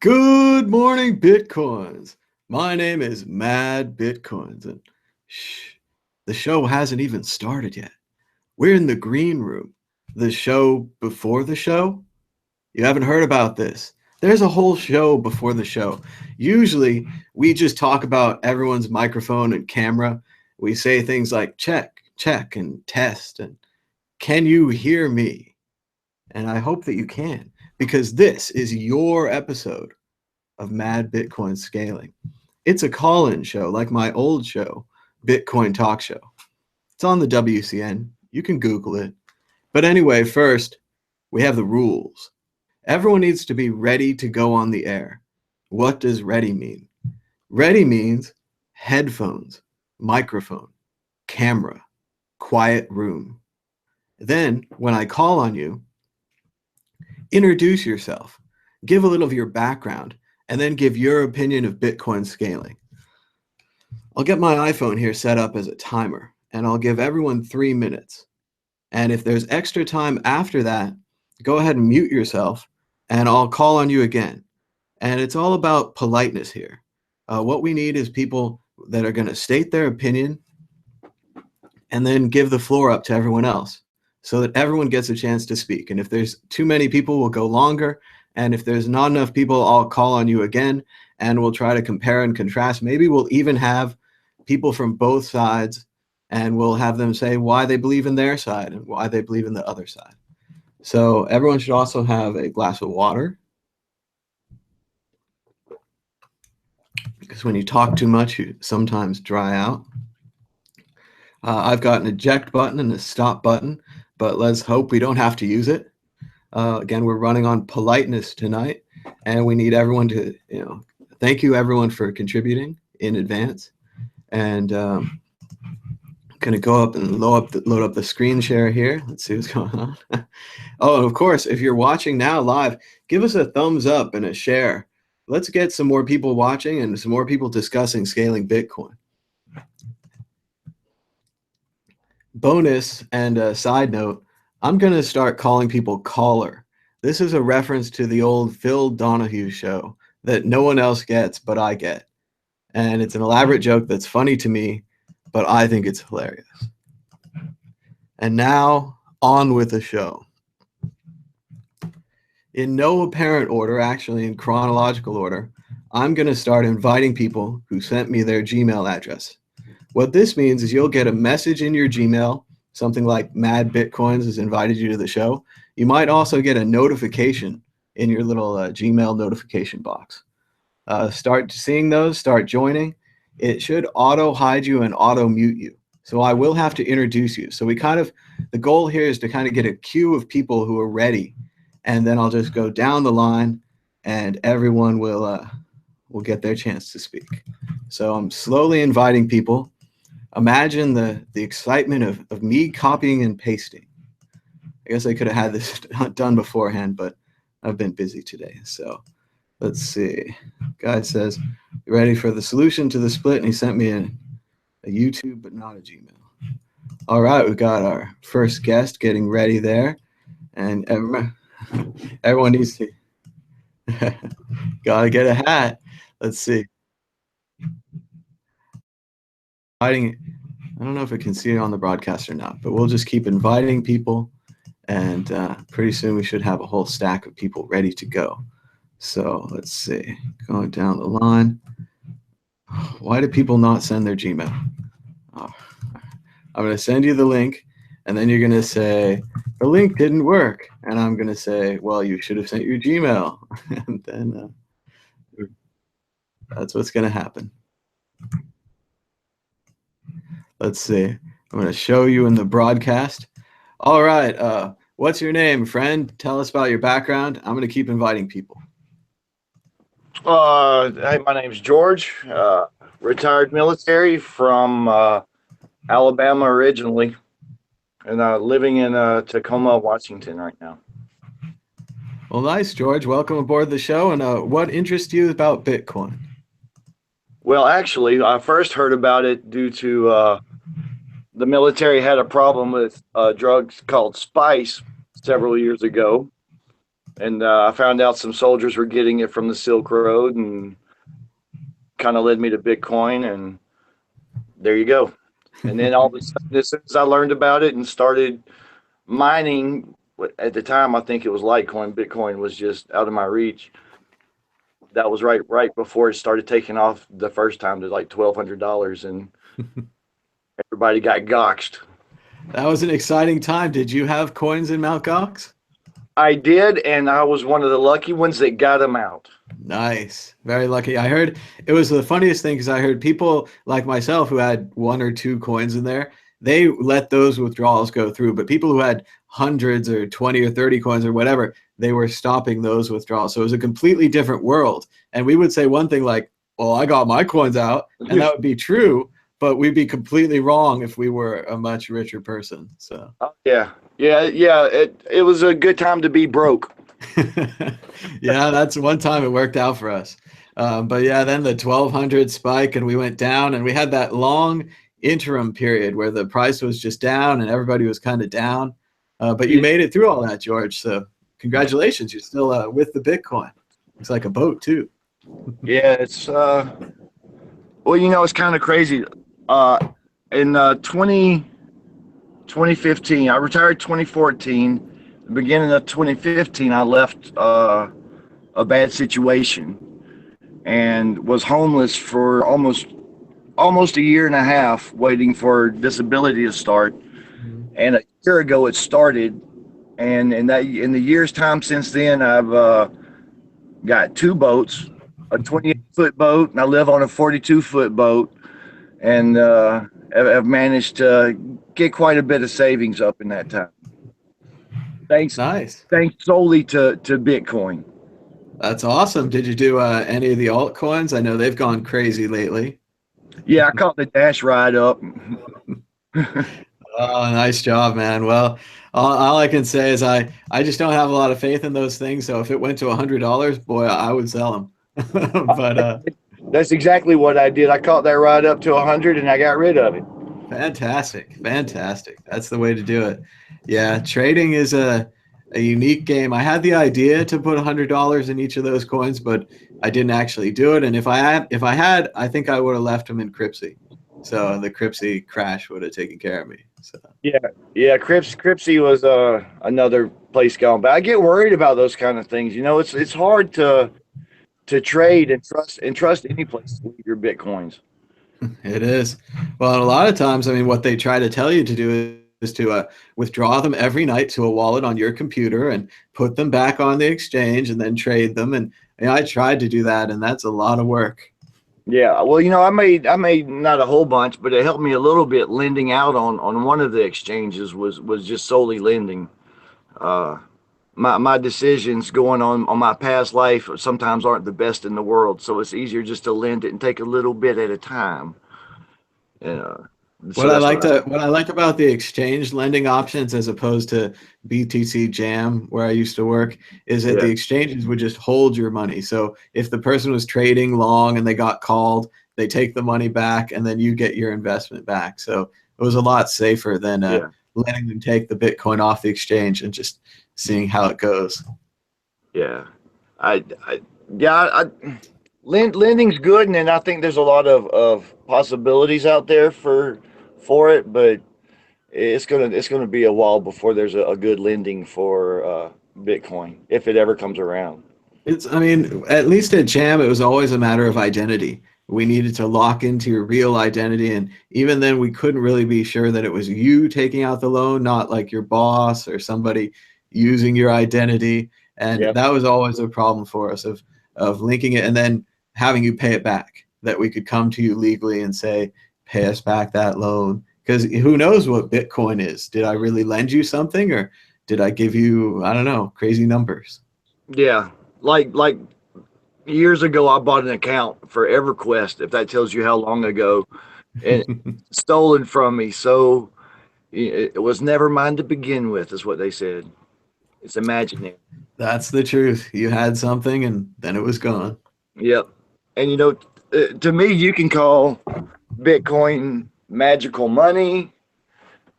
Good morning, Bitcoins. My name is MadBitcoins, and shh, the show hasn't even started yet. We're in the green room. The show before the show? You haven't heard about this. There's a whole show before the show. Usually, we just talk about everyone's microphone and camera. We say things like check, check, and test, and can you hear me? And I hope that you can, because this is your episode of Mad Bitcoin Scaling. It's a call-in show like my old show, Bitcoin Talk Show. It's on the WCN. You can Google it. But anyway, first, we have the rules. Everyone needs to be ready to go on the air. What does ready mean? Ready means headphones, microphone, camera, quiet room. Then, when I call on you, introduce yourself. Give a little of your background, and then give your opinion of Bitcoin scaling. I'll get my iPhone here set up as a timer, and I'll give everyone 3 minutes. And if there's extra time after that, go ahead and mute yourself, and I'll call on you again. And it's all about politeness here. What we need is people that are going to state their opinion and then give the floor up to everyone else so that everyone gets a chance to speak. And if there's too many people, we'll go longer. And if there's not enough people, I'll call on you again, and we'll try to compare and contrast. Maybe we'll even have people from both sides, and we'll have them say why they believe in their side and why they believe in the other side. So everyone should also have a glass of water, because when you talk too much, you sometimes dry out. I've got an eject button and a stop button, but let's hope we don't have to use it. Again, we're running on politeness tonight, and we need everyone to, thank you everyone for contributing in advance. And I'm going to go up and load up the screen share here. Let's see what's going on. Oh, and of course, if you're watching now live, give us a thumbs up and a share. Let's get some more people watching and some more people discussing scaling Bitcoin. Bonus and a side note, I'm going to start calling people caller. This is a reference to the old Phil Donahue show that no one else gets, but I get. And it's an elaborate joke that's funny to me, but I think it's hilarious. And now, on with the show. In no apparent order, actually in chronological order, I'm going to start inviting people who sent me their Gmail address. What this means is you'll get a message in your Gmail, something like Mad Bitcoins has invited you to the show. You might also get a notification in your little Gmail notification box. Start seeing those, start joining. It should auto hide you and auto mute you. So I will have to introduce you. So the goal here is to kind of get a queue of people who are ready. And then I'll just go down the line and everyone will get their chance to speak. So I'm slowly inviting people. Imagine the excitement of me copying and pasting. I guess I could have had this done beforehand, but I've been busy today. So let's see. Guy says, you ready for the solution to the split? And he sent me a YouTube, but not a Gmail. All right, we got our first guest getting ready there. And everyone needs to, gotta get a hat. Let's see. I don't know if it can see it on the broadcast or not, but we'll just keep inviting people, and pretty soon we should have a whole stack of people ready to go. So let's see, going down the line. Why do people not send their Gmail? Oh, I'm going to send you the link, and then you're going to say, the link didn't work. And I'm going to say, well, you should have sent your Gmail. And then that's what's going to happen. Let's see. I'm going to show you in the broadcast. All right. What's your name, friend? Tell us about your background. I'm going to keep inviting people. Hey, my name's George, retired military from Alabama originally, and living in Tacoma, Washington right now. Well, nice, George. Welcome aboard the show. And what interests you about Bitcoin? Well, actually, I first heard about it due to the military had a problem with drugs called spice several years ago. And I found out some soldiers were getting it from the Silk Road, and kind of led me to Bitcoin. And there you go. And then all of a sudden, as soon as I learned about it and started mining, at the time I think it was Litecoin. Bitcoin was just out of my reach. That was right before it started taking off the first time to like $1,200, and everybody got gotched. That was an exciting time. Did you have coins in Mount Gox? I did, and I was one of the lucky ones that got them out. Nice. Very lucky. I heard it was the funniest thing because I heard people like myself who had one or two coins in there, they let those withdrawals go through. But people who had hundreds or 20 or 30 coins or whatever, they were stopping those withdrawals. So it was a completely different world. And we would say one thing like, well, I got my coins out, and that would be true, but we'd be completely wrong if we were a much richer person. So Yeah. It was a good time to be broke. yeah, that's one time it worked out for us. But yeah, then the 1200 spike and we went down, and we had that long interim period where the price was just down and everybody was kind of down. But you made it through all that, George. So congratulations. You're still with the Bitcoin. Looks like a boat too. Yeah, it's well, it's kind of crazy. In 2015, I retired 2014. The beginning of 2015, I left a bad situation and was homeless for almost a year and a half, waiting for disability to start. And a year ago, it started, and in the year's time since then, I've got two boats, a 28-foot boat, and I live on a 42-foot boat, and have managed to get quite a bit of savings up in that time. Nice. Thanks solely to Bitcoin. That's awesome. Did you do any of the altcoins? I know they've gone crazy lately. Yeah, I caught the dash ride up. Oh, nice job, man. Well, all I can say is I just don't have a lot of faith in those things. So if it went to $100, boy, I would sell them. But That's exactly what I did. I caught that ride up to 100, and I got rid of it. fantastic, fantastic. That's the way to do it. Yeah, trading is a unique game. I had the idea to put $100 in each of those coins, but I didn't actually do it. And if I had, I think I would have left them in Cripsy. So the Cripsy crash would have taken care of me. So Yeah, Cripsy was another place going. But I get worried about those kind of things. It's hard to trade and trust any place to leave your Bitcoins. it is. Well, and a lot of times, I mean, what they try to tell you to do is to withdraw them every night to a wallet on your computer and put them back on the exchange and then trade them. And I tried to do that, and that's a lot of work. Yeah, well, I made not a whole bunch, but it helped me a little bit. Lending out on one of the exchanges was just solely lending. My decisions going on my past life sometimes aren't the best in the world, so it's easier just to lend it and take a little bit at a time. Yeah. So What I that's like what I. what I like about the exchange lending options as opposed to BTC Jam where I used to work is that Yeah. the exchanges would just hold your money. So if the person was trading long and they got called, they take the money back and then you get your investment back. So it was a lot safer than Yeah. letting them take the Bitcoin off the exchange and just seeing how it goes. Yeah. I yeah, lending's good, and then I think there's a lot of possibilities out there for it, but it's gonna be a while before there's a good lending for Bitcoin, if it ever comes around. I mean, at least at Jam, it was always a matter of identity. We needed to lock into your real identity. And even then, we couldn't really be sure that it was you taking out the loan, not like your boss or somebody using your identity. And Yeah. that was always a problem for us of linking it and then having you pay it back, that we could come to you legally and say, pay us back that loan. Because who knows what Bitcoin is? Did I really lend you something or did I give you, I don't know, crazy numbers? Yeah. Like years ago, I bought an account for EverQuest, if that tells you how long ago, and stolen from me. So it was never mine to begin with, is what they said. It's imaginary. That's the truth. You had something and then it was gone. Yep. And to me, you can call Bitcoin magical money,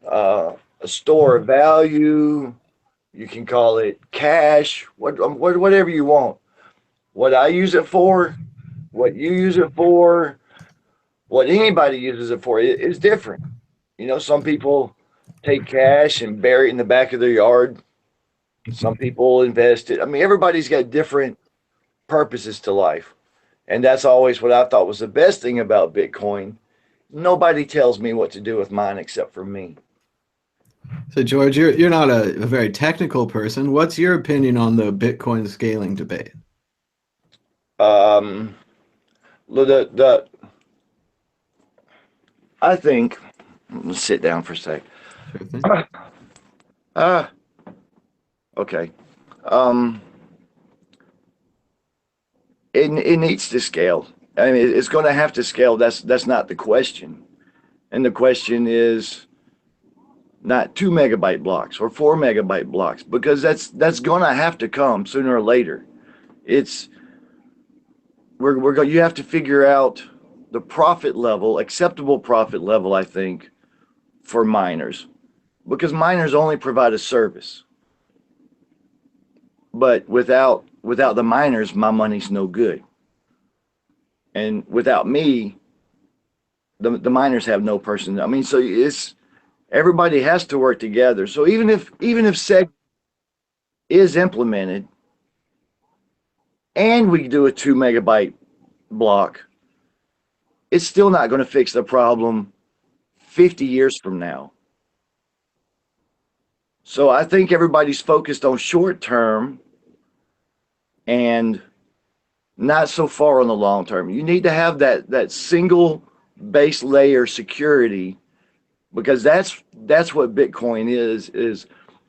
a store of value, You can call it cash, whatever you want. What I use it for, what you use it for, what anybody uses it for is different. You know, some people take cash and bury it in the back of their yard. Some people invest it. I mean, everybody's got different purposes to life. And that's always what I thought was the best thing about Bitcoin. Nobody tells me what to do with mine except for me. So, George, you're not a very technical person. What's your opinion on the Bitcoin scaling debate? Um, the I think, let's sit down for a sec. Sure thing. Ah, okay. Um, it needs to scale. I mean, it's going to have to scale. That's not the question. And the question is not 2 megabyte blocks or 4 megabyte blocks, because that's going to have to come sooner or later. It's we're going. You have to figure out the profit level, acceptable profit level, I think, for miners, because miners only provide a service. But without the miners, my money's no good. And without me, the miners have no person. I mean, so it's everybody has to work together. So even if SEG is implemented and we do a 2 megabyte block, it's still not going to fix the problem 50 years from now. So I think everybody's focused on short term and not so far on the long term. You need to have that single base layer security, because that's what Bitcoin is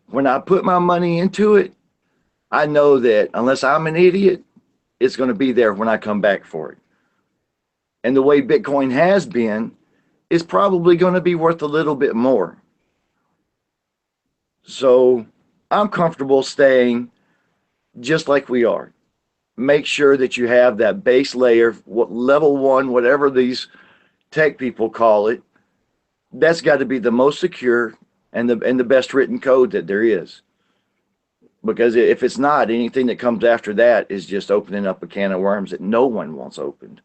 when I put my money into it, I know that unless I'm an idiot, it's going to be there when I come back for it. And the way Bitcoin has been is probably going to be worth a little bit more. So I'm comfortable staying just like we are. Make sure that you have that base layer, what level one, whatever these tech people call it, that's got to be the most secure and the best written code that there is. Because if it's not, anything that comes after that is just opening up a can of worms that no one wants opened.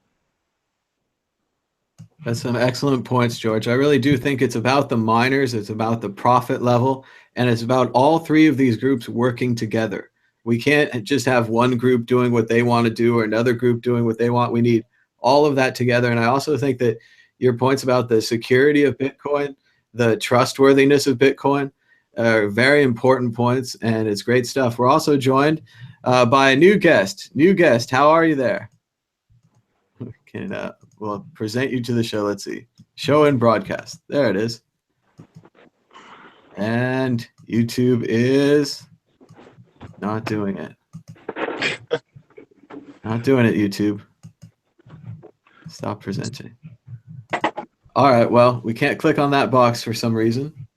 That's some excellent points, George. I really do think it's about the miners, it's about the profit level, and it's about all three of these groups working together. We can't just have one group doing what they want to do or another group doing what they want. We need all of that together. And I also think that your points about the security of Bitcoin, the trustworthiness of Bitcoin, are very important points, and it's great stuff. We're also joined by a new guest. New guest, how are you there? Can we'll present you to the show. Let's see. Show and broadcast. There it is. And YouTube is not doing it. Not doing it, YouTube. Stop presenting. All right, well, we can't click on that box for some reason.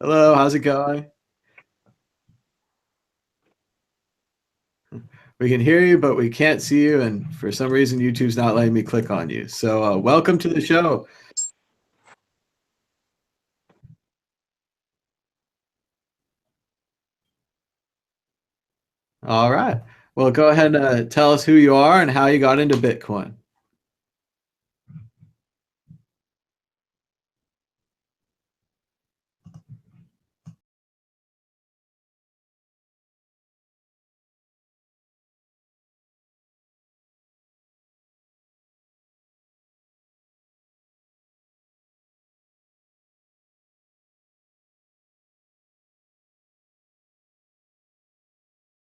Hello, how's it going? We can hear you, but we can't see you, and for some reason, YouTube's not letting me click on you. So welcome to the show. All right. Well, go ahead and tell us who you are and how you got into Bitcoin.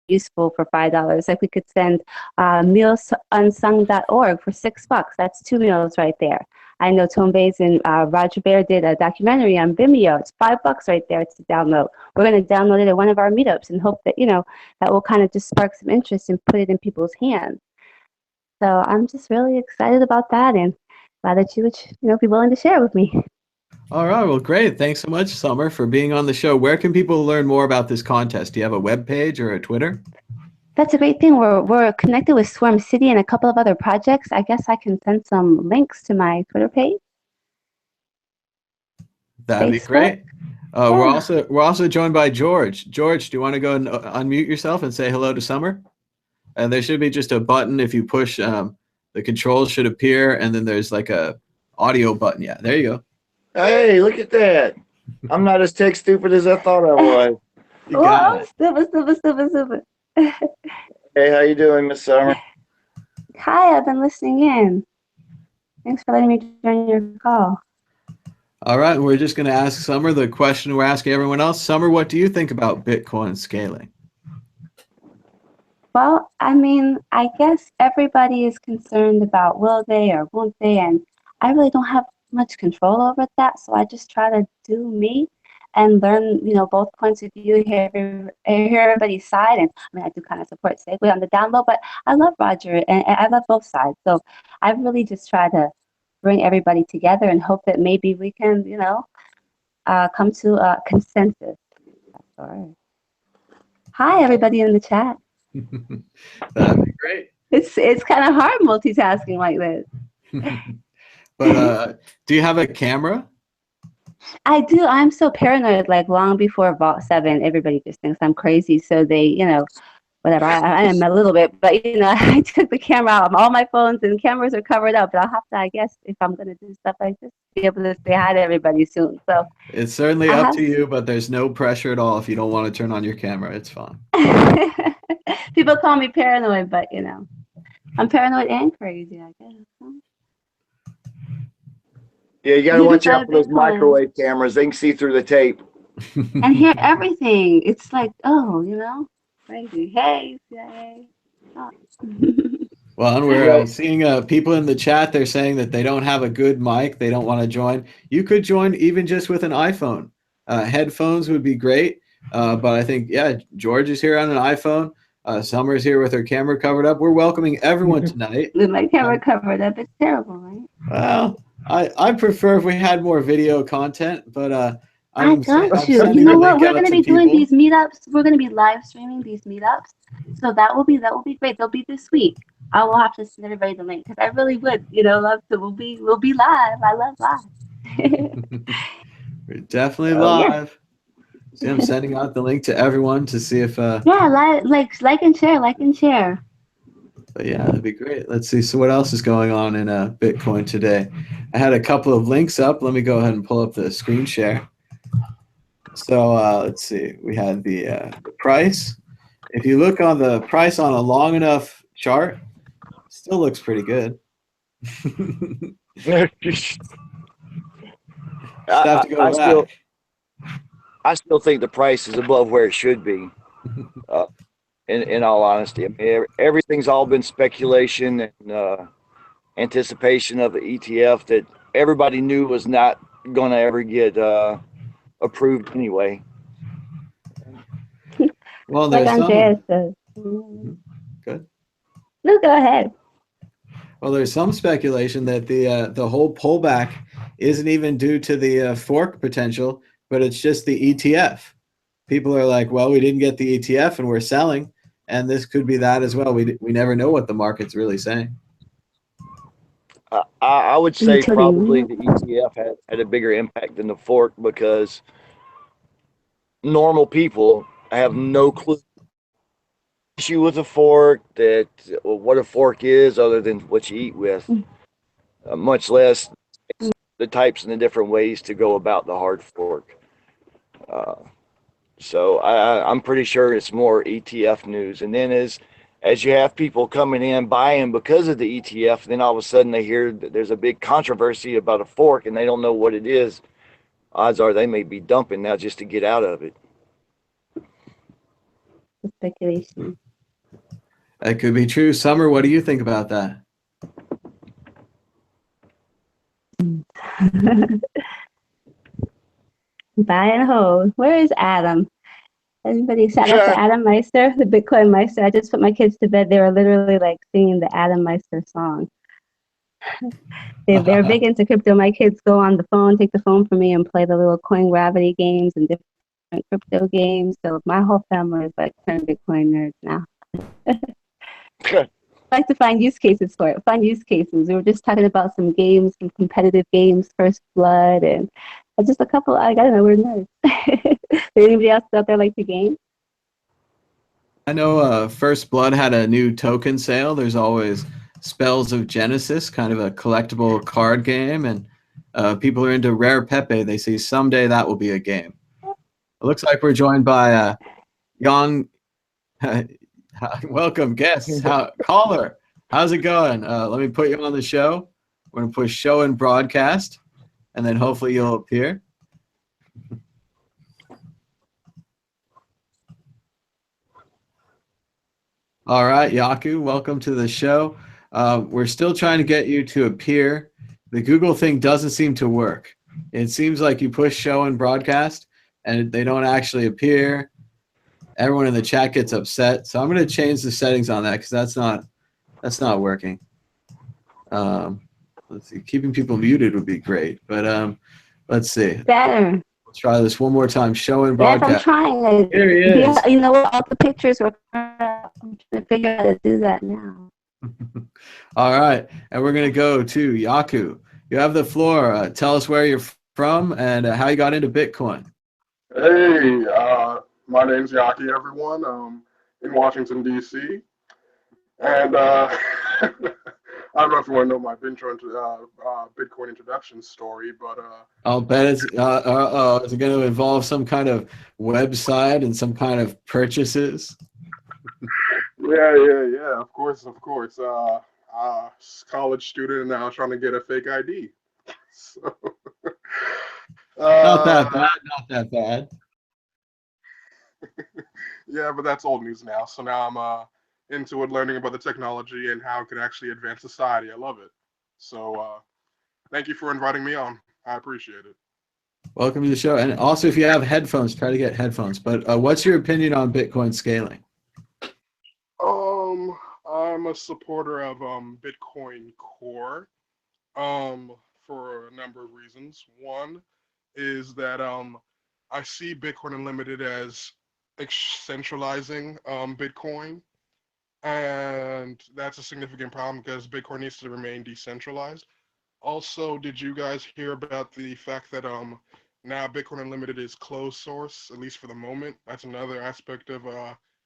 Useful for $5. Like we could send mealsunsung.org for $6. That's 2 meals right there. I know Tone Bays and Roger Bear did a documentary on Vimeo. It's $5 right there to download. We're going to download it at one of our meetups and hope that, that will kind of just spark some interest and put it in people's hands. So I'm just really excited about that and glad that you would, be willing to share with me. All right. Well, great. Thanks so much, Summer, for being on the show. Where can people learn more about this contest? Do you have a web page or a Twitter? That's a great thing. We're connected with Swarm City and a couple of other projects. I guess I can send some links to my Twitter page. That'd be great. We're also joined by George. George, do you want to go and unmute yourself and say hello to Summer? And there should be just a button. If you push, the controls should appear, and then there's like a audio button. Yeah, there you go. Hey, look at that. I'm not as tech stupid as I thought I was. You got it. Stupid. Hey, how you doing, Miss Summer? Hi, I've been listening in. Thanks for letting me join your call. All right, we're just going to ask Summer the question we're asking everyone else. Summer, what do you think about Bitcoin scaling? Well, I mean, I guess everybody is concerned about will they or won't they, and I really don't have much control over that, so I just try to do me and learn, both points of view, hear everybody's side, and I mean, I do kind of support Segway on the down low, but I love Roger, and I love both sides, so I really just try to bring everybody together and hope that maybe we can, come to a consensus. That's all right. Hi, everybody in the chat. That'd be great. It's kind of hard multitasking like this. But do you have a camera? I do. I'm so paranoid. Like long before Vault 7, everybody just thinks I'm crazy. So they, whatever. I am a little bit, but I took the camera out. All my phones and cameras are covered up. But I'll have to, I guess, if I'm gonna do stuff like this, be able to say hi to everybody soon. So it's certainly up to you, but there's no pressure at all if you don't want to turn on your camera. It's fine. People call me paranoid, but I'm paranoid and crazy, I guess. Yeah, you got to watch out for those microwave cameras. They can see through the tape. And hear everything. It's like, crazy. Hey, CIA. Oh. Well, and we're seeing people in the chat. They're saying that they don't have a good mic. They don't want to join. You could join even just with an iPhone. Headphones would be great. But I think, George is here on an iPhone. Summer's here with her camera covered up. We're welcoming everyone tonight. With my camera covered up, it's terrible, right? Well, I prefer if we had more video content, but I got you. You know what? We're going to be doing these meetups. We're going to be live streaming these meetups. So that will be great. They'll be this week. I will have to send everybody the link because I really would, love to. We'll be live. I love live. We're definitely live. Yeah. See, I'm sending out the link to everyone to see if like and share. But yeah, that'd be great. Let's see. So what else is going on in Bitcoin today? I had a couple of links up. Let me go ahead and pull up the screen share. So let's see. We had the price. If you look on the price on a long enough chart, still looks pretty good. I still think the price is above where it should be. In all honesty, I mean, everything's all been speculation and anticipation of the ETF that everybody knew was not going to ever get approved anyway. Well, there's like Andrea says. Good. No, go ahead. Well, there's some speculation that the whole pullback isn't even due to the fork potential, but it's just the ETF. People are like, well, we didn't get the ETF and we're selling, and this could be that as well. We never know what the market's really saying. I would say probably the ETF had a bigger impact than the fork because normal people have no clue issue with a fork, that what a fork is other than what you eat with, much less the types and the different ways to go about the hard fork. So I'm pretty sure it's more ETF news. And then as you have people coming in buying because of the ETF, then all of a sudden they hear that there's a big controversy about a fork and they don't know what it is. Odds are they may be dumping now just to get out of it. Speculation. That could be true. Summer, what do you think about that? Buy and hold. Where is Adam? Anybody shout out to Adam Meister, the Bitcoin Meister? I just put my kids to bed. They were literally like singing the Adam Meister song. They're big into crypto. My kids go on the phone, take the phone from me, and play the little coin gravity games and different crypto games. So my whole family is like Bitcoin nerds now. I like to find use cases for it. Find use cases. We were just talking about some games, some competitive games, First Blood, and Just a couple. I don't know. We're nerds. Does anybody else out there like the game? I know First Blood had a new token sale. There's always Spells of Genesis, kind of a collectible card game, and people are into Rare Pepe. They say someday that will be a game. It looks like we're joined by young, welcome guest, caller. How's it going? Let me put you on the show. We're going to push show and broadcast, and then hopefully you'll appear. All right, Yaku, welcome to the show. We're still trying to get you to appear. The Google thing doesn't seem to work. It seems like you push show and broadcast, and they don't actually appear. Everyone in the chat gets upset. So I'm going to change the settings on that because that's not working. Let's see. Keeping people muted would be great, but let's see. Better. Let's try this one more time. Show and Yes, broadcast. I'm trying. Here he is. Yeah, you know what? All the pictures were. I'm trying to figure out how to do that now. All right, and we're going to go to Yaku. You have the floor. Tell us where you're from and how you got into Bitcoin. Hey, my name's Yaki, everyone. In Washington, D.C. And I don't know if you want to know my Bitcoin introduction story, but I'll bet it's is it going to involve some kind of website and some kind of purchases? yeah. Of course. College student and now trying to get a fake ID. So, Not that bad. Not that bad. Yeah, but that's old news now. So now I'm into it, learning about the technology and how it can actually advance society. I love it. So thank you for inviting me on. I appreciate it. Welcome to the show. And also, if you have headphones, try to get headphones. But what's your opinion on Bitcoin scaling? I'm a supporter of Bitcoin Core for a number of reasons. One is that I see Bitcoin Unlimited as centralizing Bitcoin, and that's a significant problem because Bitcoin needs to remain decentralized. Also, did you guys hear about the fact that now Bitcoin Unlimited is closed source, at least for the moment? That's another aspect of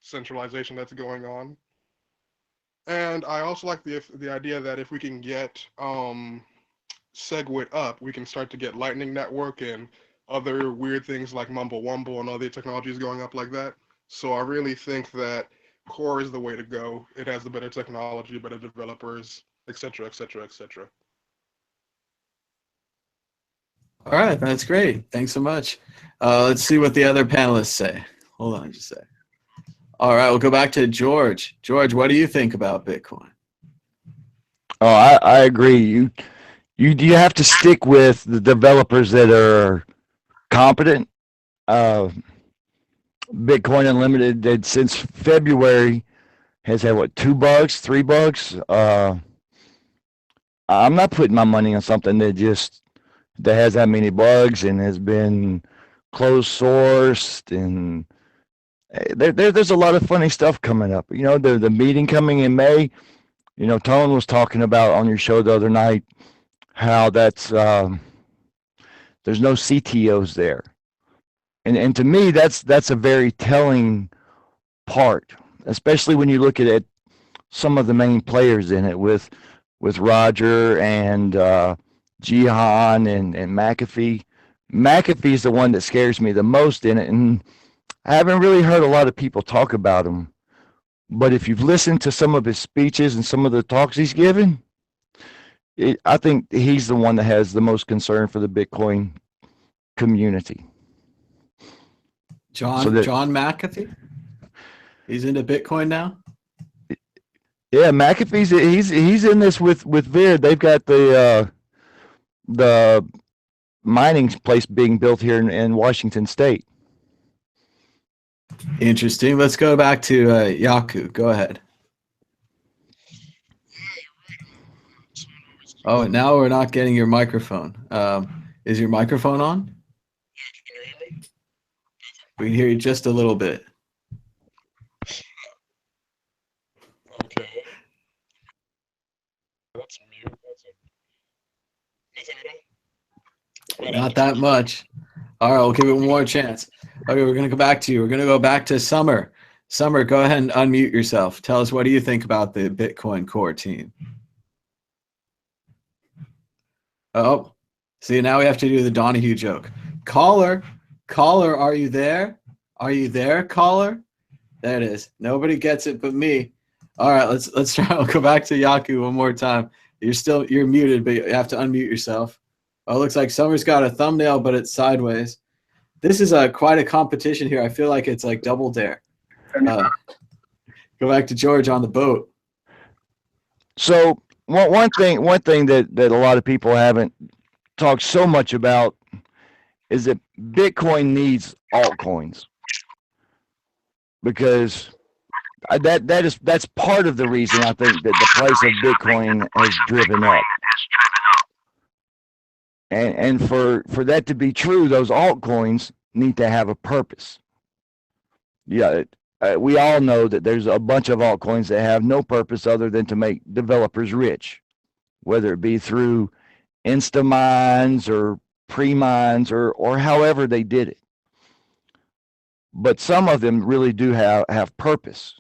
centralization that's going on. And I also like the idea that if we can get SegWit up, we can start to get Lightning Network and other weird things like Mumble and other technologies going up like that. So I really think that Core is the way to go. It has the better technology, better developers, etc., etc., etc. All right, that's great. Thanks so much. Let's see what the other panelists say. Hold on just a sec. All right, we'll go back to George. George, what do you think about Bitcoin? Oh, I agree. You have to stick with the developers that are competent. Bitcoin Unlimited since February has had what, 2 bugs, 3 bugs. I'm not putting my money on something that has that many bugs and has been closed sourced, and there's a lot of funny stuff coming up. You know, the meeting coming in May. You know, Tone was talking about on your show the other night how that's there's no CTOs there, and to me that's a very telling part, especially when you look at some of the main players in it with Roger and Jihan and McAfee. McAfee's the one that scares me the most in it, and I haven't really heard a lot of people talk about him. But if you've listened to some of his speeches and some of the talks he's given, I think he's the one that has the most concern for the Bitcoin community. John McAfee? He's into Bitcoin now? Yeah, McAfee's he's in this with Vid. They've got the mining place being built here in Washington State. Interesting. Let's go back to Yaku. Go ahead. Oh, now we're not getting your microphone. Is your microphone on? We can hear you just a little bit. Okay. That's mute. Nothing at Not that much. All right, we'll give it one more chance. Okay, we're gonna go back to you. We're gonna go back to Summer. Summer, go ahead and unmute yourself. Tell us, what do you think about the Bitcoin Core team? Oh, see, now we have to do the Donahue joke. Caller, are you there? Are you there, caller? There it is. Nobody gets it but me. All right, let's try. I'll go back to Yaku one more time. You're muted, but you have to unmute yourself. Oh, it looks like Summer's got a thumbnail, but it's sideways. This is quite a competition here. I feel like it's like double dare. Go back to George on the boat. So one thing that a lot of people haven't talked so much about is that Bitcoin needs altcoins, because that's part of the reason I think that the price of Bitcoin has driven up. And for that to be true, those altcoins need to have a purpose. Yeah, we all know that there's a bunch of altcoins that have no purpose other than to make developers rich, whether it be through insta-mines or pre-mines or however they did it. But some of them really do have purpose.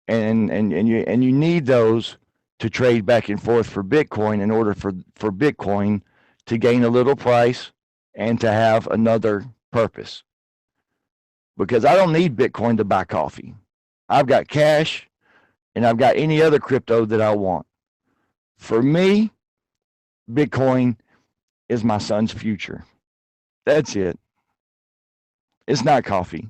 And you need those to trade back and forth for Bitcoin in order for Bitcoin to gain a little price and to have another purpose. Because I don't need Bitcoin to buy coffee. I've got cash and I've got any other crypto that I want. For me, Bitcoin is my son's future. That's it. It's not coffee.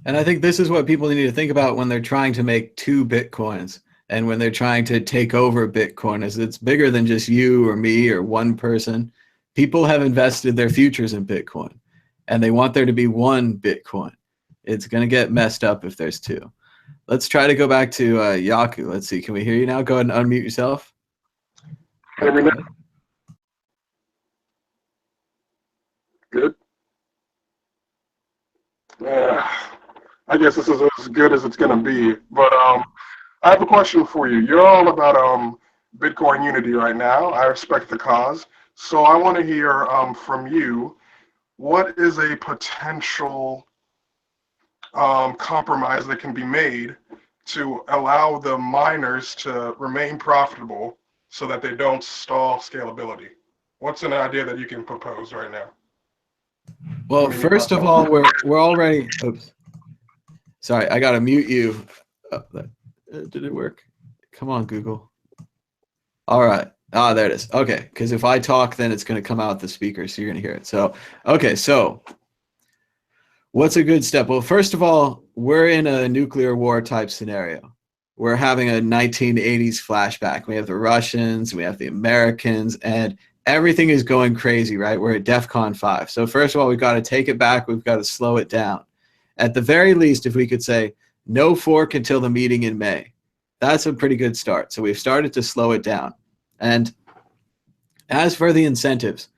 And I think this is what people need to think about when they're trying to make two Bitcoins and when they're trying to take over Bitcoin, is it's bigger than just you or me or one person. People have invested their futures in Bitcoin and they want there to be one Bitcoin. It's going to get messed up if there's two. Let's try to go back to Yaku. Let's see. Can we hear you now? Go ahead and unmute yourself. Good. Yeah, I guess this is as good as it's gonna be. But I have a question for you. You're all about Bitcoin unity right now. I respect the cause. So I want to hear from you, what is a potential compromise that can be made to allow the miners to remain profitable so that they don't stall scalability? What's an idea that you can propose right now? Well, first of all, we're already. Oops. Sorry, I gotta mute you. Did it work? Come on, Google. All right. Ah, there it is. Okay, because if I talk, then it's going to come out the speaker, so you're going to hear it. So, okay, so what's a good step? Well, first of all, we're in a nuclear war type scenario. We're having a 1980s flashback. We have the Russians, we have the Americans, and everything is going crazy, right? We're at DEFCON 5. So first of all, we've got to take it back. We've got to slow it down. At the very least, if we could say no fork until the meeting in May, that's a pretty good start. So we've started to slow it down. And as for the incentives,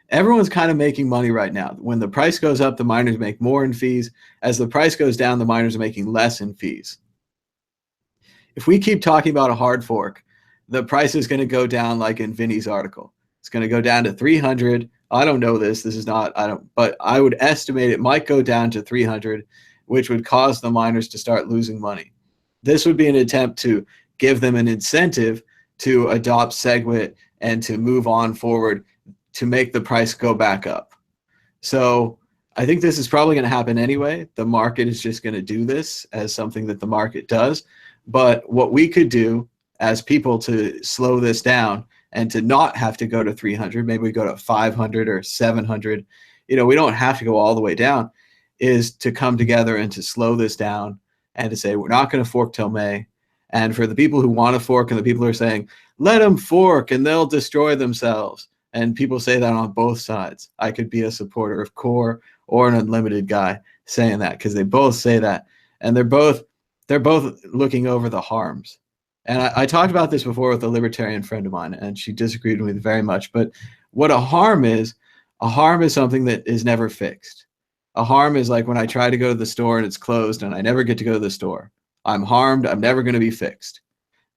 everyone's kind of making money right now. When the price goes up, the miners make more in fees. As the price goes down, the miners are making less in fees. If we keep talking about a hard fork, the price is going to go down like in Vinny's article. It's going to go down to 300. I don't know this. This is not, but I would estimate it might go down to 300, which would cause the miners to start losing money. This would be an attempt to give them an incentive to adopt SegWit and to move on forward to make the price go back up. So I think this is probably going to happen anyway. The market is just going to do this as something that the market does. But what we could do as people to slow this down and to not have to go to 300, maybe we go to 500 or 700, we don't have to go all the way down, is to come together and to slow this down and to say, we're not going to fork till May. And for the people who want to fork and the people who are saying, let them fork and they'll destroy themselves. And people say that on both sides. I could be a supporter of Core or an Unlimited guy saying that, because they both say that. And they're both looking over the harms. And I talked about this before with a libertarian friend of mine, and she disagreed with me very much. But what a harm is something that is never fixed. A harm is like when I try to go to the store and it's closed and I never get to go to the store. I'm harmed. I'm never going to be fixed.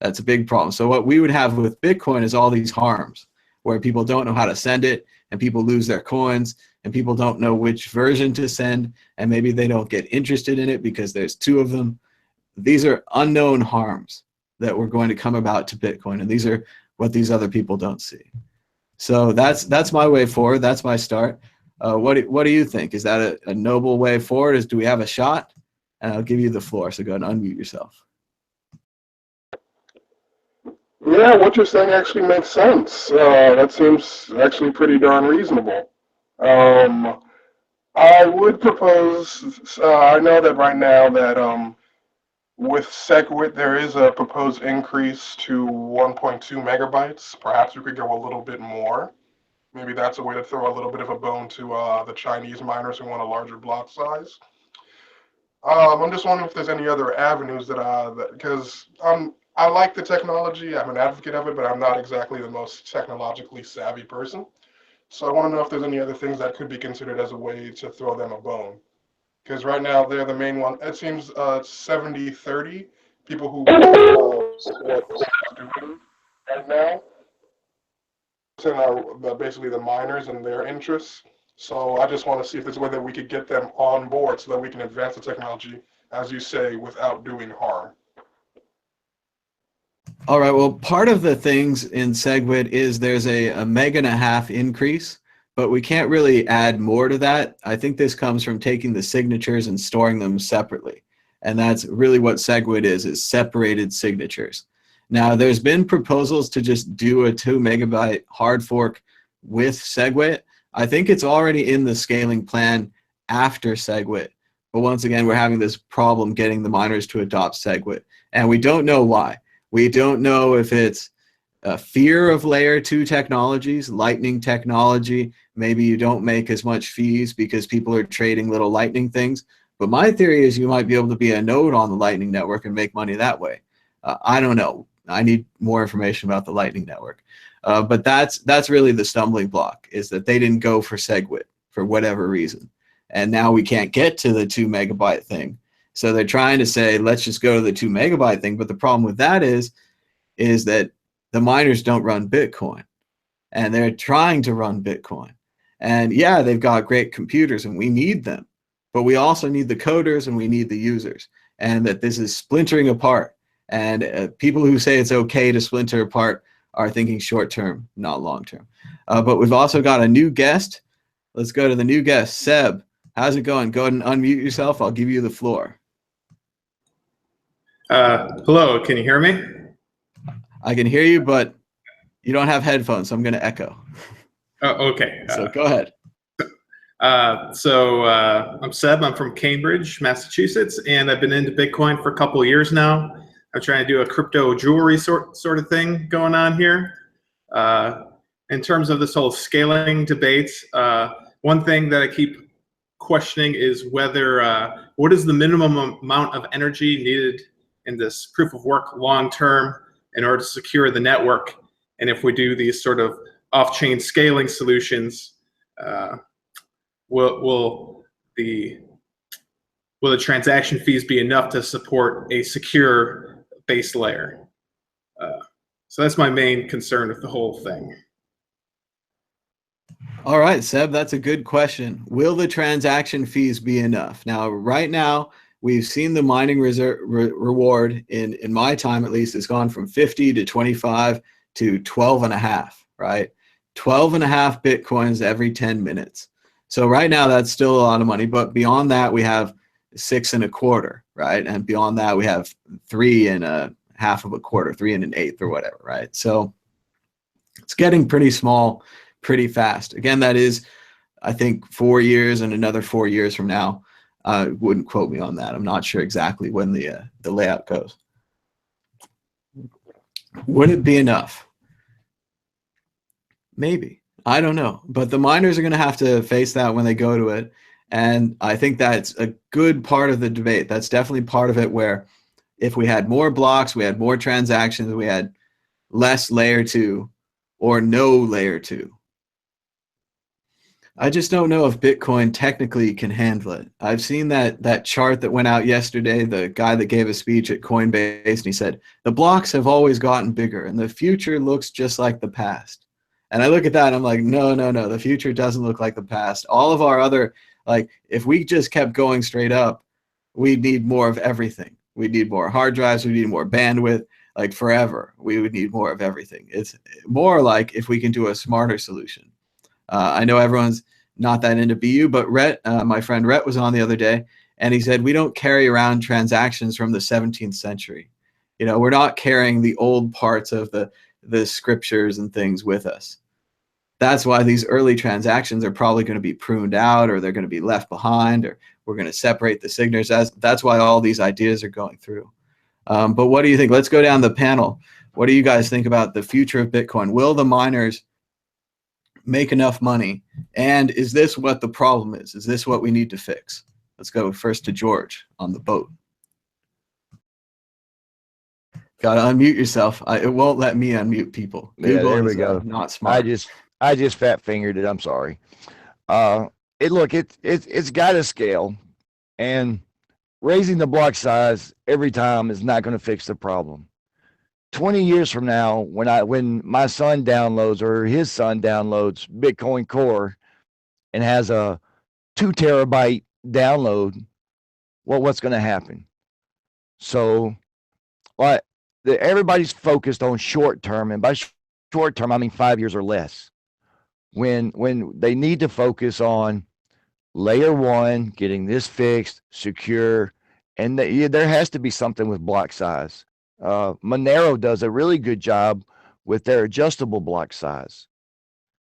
That's a big problem. So what we would have with Bitcoin is all these harms. where people don't know how to send it, and people lose their coins, and people don't know which version to send, and maybe they don't get interested in it because there's two of them. These are unknown harms that were going to come about to Bitcoin, and these are what these other people don't see. So that's my way forward. That's my start. What do you think? Is that a noble way forward? Do we have a shot? And I'll give you the floor, so go ahead and unmute yourself. Yeah, what you're saying actually makes sense. That seems actually pretty darn reasonable. I would propose, I know that right now that with SegWit there is a proposed increase to 1.2 megabytes. Perhaps we could go a little bit more. Maybe that's a way to throw a little bit of a bone to the Chinese miners who want a larger block size. I'm just wondering if there's any other avenues because I like the technology. I'm an advocate of it, but I'm not exactly the most technologically savvy person. So I want to know if there's any other things that could be considered as a way to throw them a bone. Because right now they're the main one. It seems 70-30 people who support what they're doing right now. Basically the miners and their interests. So I just want to see if there's a way that we could get them on board so that we can advance the technology, as you say, without doing harm. All right, well, part of the things in SegWit is there's a 1.5 meg increase, but we can't really add more to that. I think this comes from taking the signatures and storing them separately. And that's really what SegWit is separated signatures. Now, there's been proposals to just do a 2 megabyte hard fork with SegWit. I think it's already in the scaling plan after SegWit. But once again, we're having this problem getting the miners to adopt SegWit. And we don't know why. We don't know if it's a fear of layer 2 technologies, Lightning technology. Maybe you don't make as much fees because people are trading little Lightning things. But my theory is you might be able to be a node on the Lightning network and make money that way. I don't know. I need more information about the Lightning network. But that's really the stumbling block, is that they didn't go for SegWit for whatever reason. And now we can't get to the 2 megabyte thing. So they're trying to say, let's just go to the 2 megabyte thing. But the problem with that is that the miners don't run Bitcoin. And they're trying to run Bitcoin. And yeah, they've got great computers and we need them. But we also need the coders and we need the users. And that this is splintering apart. And people who say it's okay to splinter apart are thinking short term, not long term. But we've also got a new guest. Let's go to the new guest. Seb, how's it going? Go ahead and unmute yourself. I'll give you the floor. Hello, can you hear me? I can hear you, but you don't have headphones, so I'm going to echo. Oh, okay. So go ahead. I'm Seb. I'm from Cambridge, Massachusetts, and I've been into Bitcoin for a couple of years now. I'm trying to do a crypto jewelry sort of thing going on here. In terms of this whole scaling debate, one thing that I keep questioning is whether what is the minimum amount of energy needed in this proof of work long term in order to secure the network, and if we do these sort of off-chain scaling solutions, will the transaction fees be enough to support a secure base layer? So that's my main concern with the whole thing. All right, Seb, that's a good question. Will the transaction fees be enough? Now, right now, we've seen the mining reward in my time, at least, has gone from 50 to 25 to 12.5, right? 12.5 Bitcoins every 10 minutes. So right now, that's still a lot of money. But beyond that, we have 6.25, right? And beyond that, we have 3.5 of a quarter, 3 1/8 or whatever, right? So it's getting pretty small pretty fast. Again, that is, I think, 4 years and another 4 years from now. Wouldn't quote me on that. I'm not sure exactly when the layout goes. Would it be enough? Maybe. I don't know. But the miners are going to have to face that when they go to it. And I think that's a good part of the debate. That's definitely part of it, where if we had more blocks, we had more transactions, we had less layer 2 or no layer 2. I just don't know if Bitcoin technically can handle it. I've seen that chart that went out yesterday, the guy that gave a speech at Coinbase, and he said, the blocks have always gotten bigger and the future looks just like the past. And I look at that and I'm like, no, no, no, the future doesn't look like the past. All of our other, like, if we just kept going straight up, we need more of everything. We need more hard drives. We need more bandwidth, like forever. We would need more of everything. It's more like if we can do a smarter solution. I know everyone's not that into BU, but Rhett, my friend Rhett was on the other day, and he said, we don't carry around transactions from the 17th century. You know, we're not carrying the old parts of the scriptures and things with us. That's why these early transactions are probably going to be pruned out, or they're going to be left behind, or we're going to separate the signatures. That's why all these ideas are going through. But what do you think? Let's go down the panel. What do you guys think about the future of Bitcoin? Will the miners make enough money? And is this what the problem is? Is this what we need to fix? Let's go first to George on the boat. Got to unmute yourself. It won't let me unmute people. Yeah, Google there we is go. not smart. I just fat fingered it. I'm sorry. It's got to scale, and raising the block size every time is not going to fix the problem. 20 years from now, when my son downloads, or his son downloads Bitcoin Core and has a 2 terabyte download, well, what's going to happen? So, everybody's focused on short term, and by short term, I mean 5 years or less. When they need to focus on layer 1, getting this fixed, secure, and there has to be something with block size. Monero does a really good job with their adjustable block size.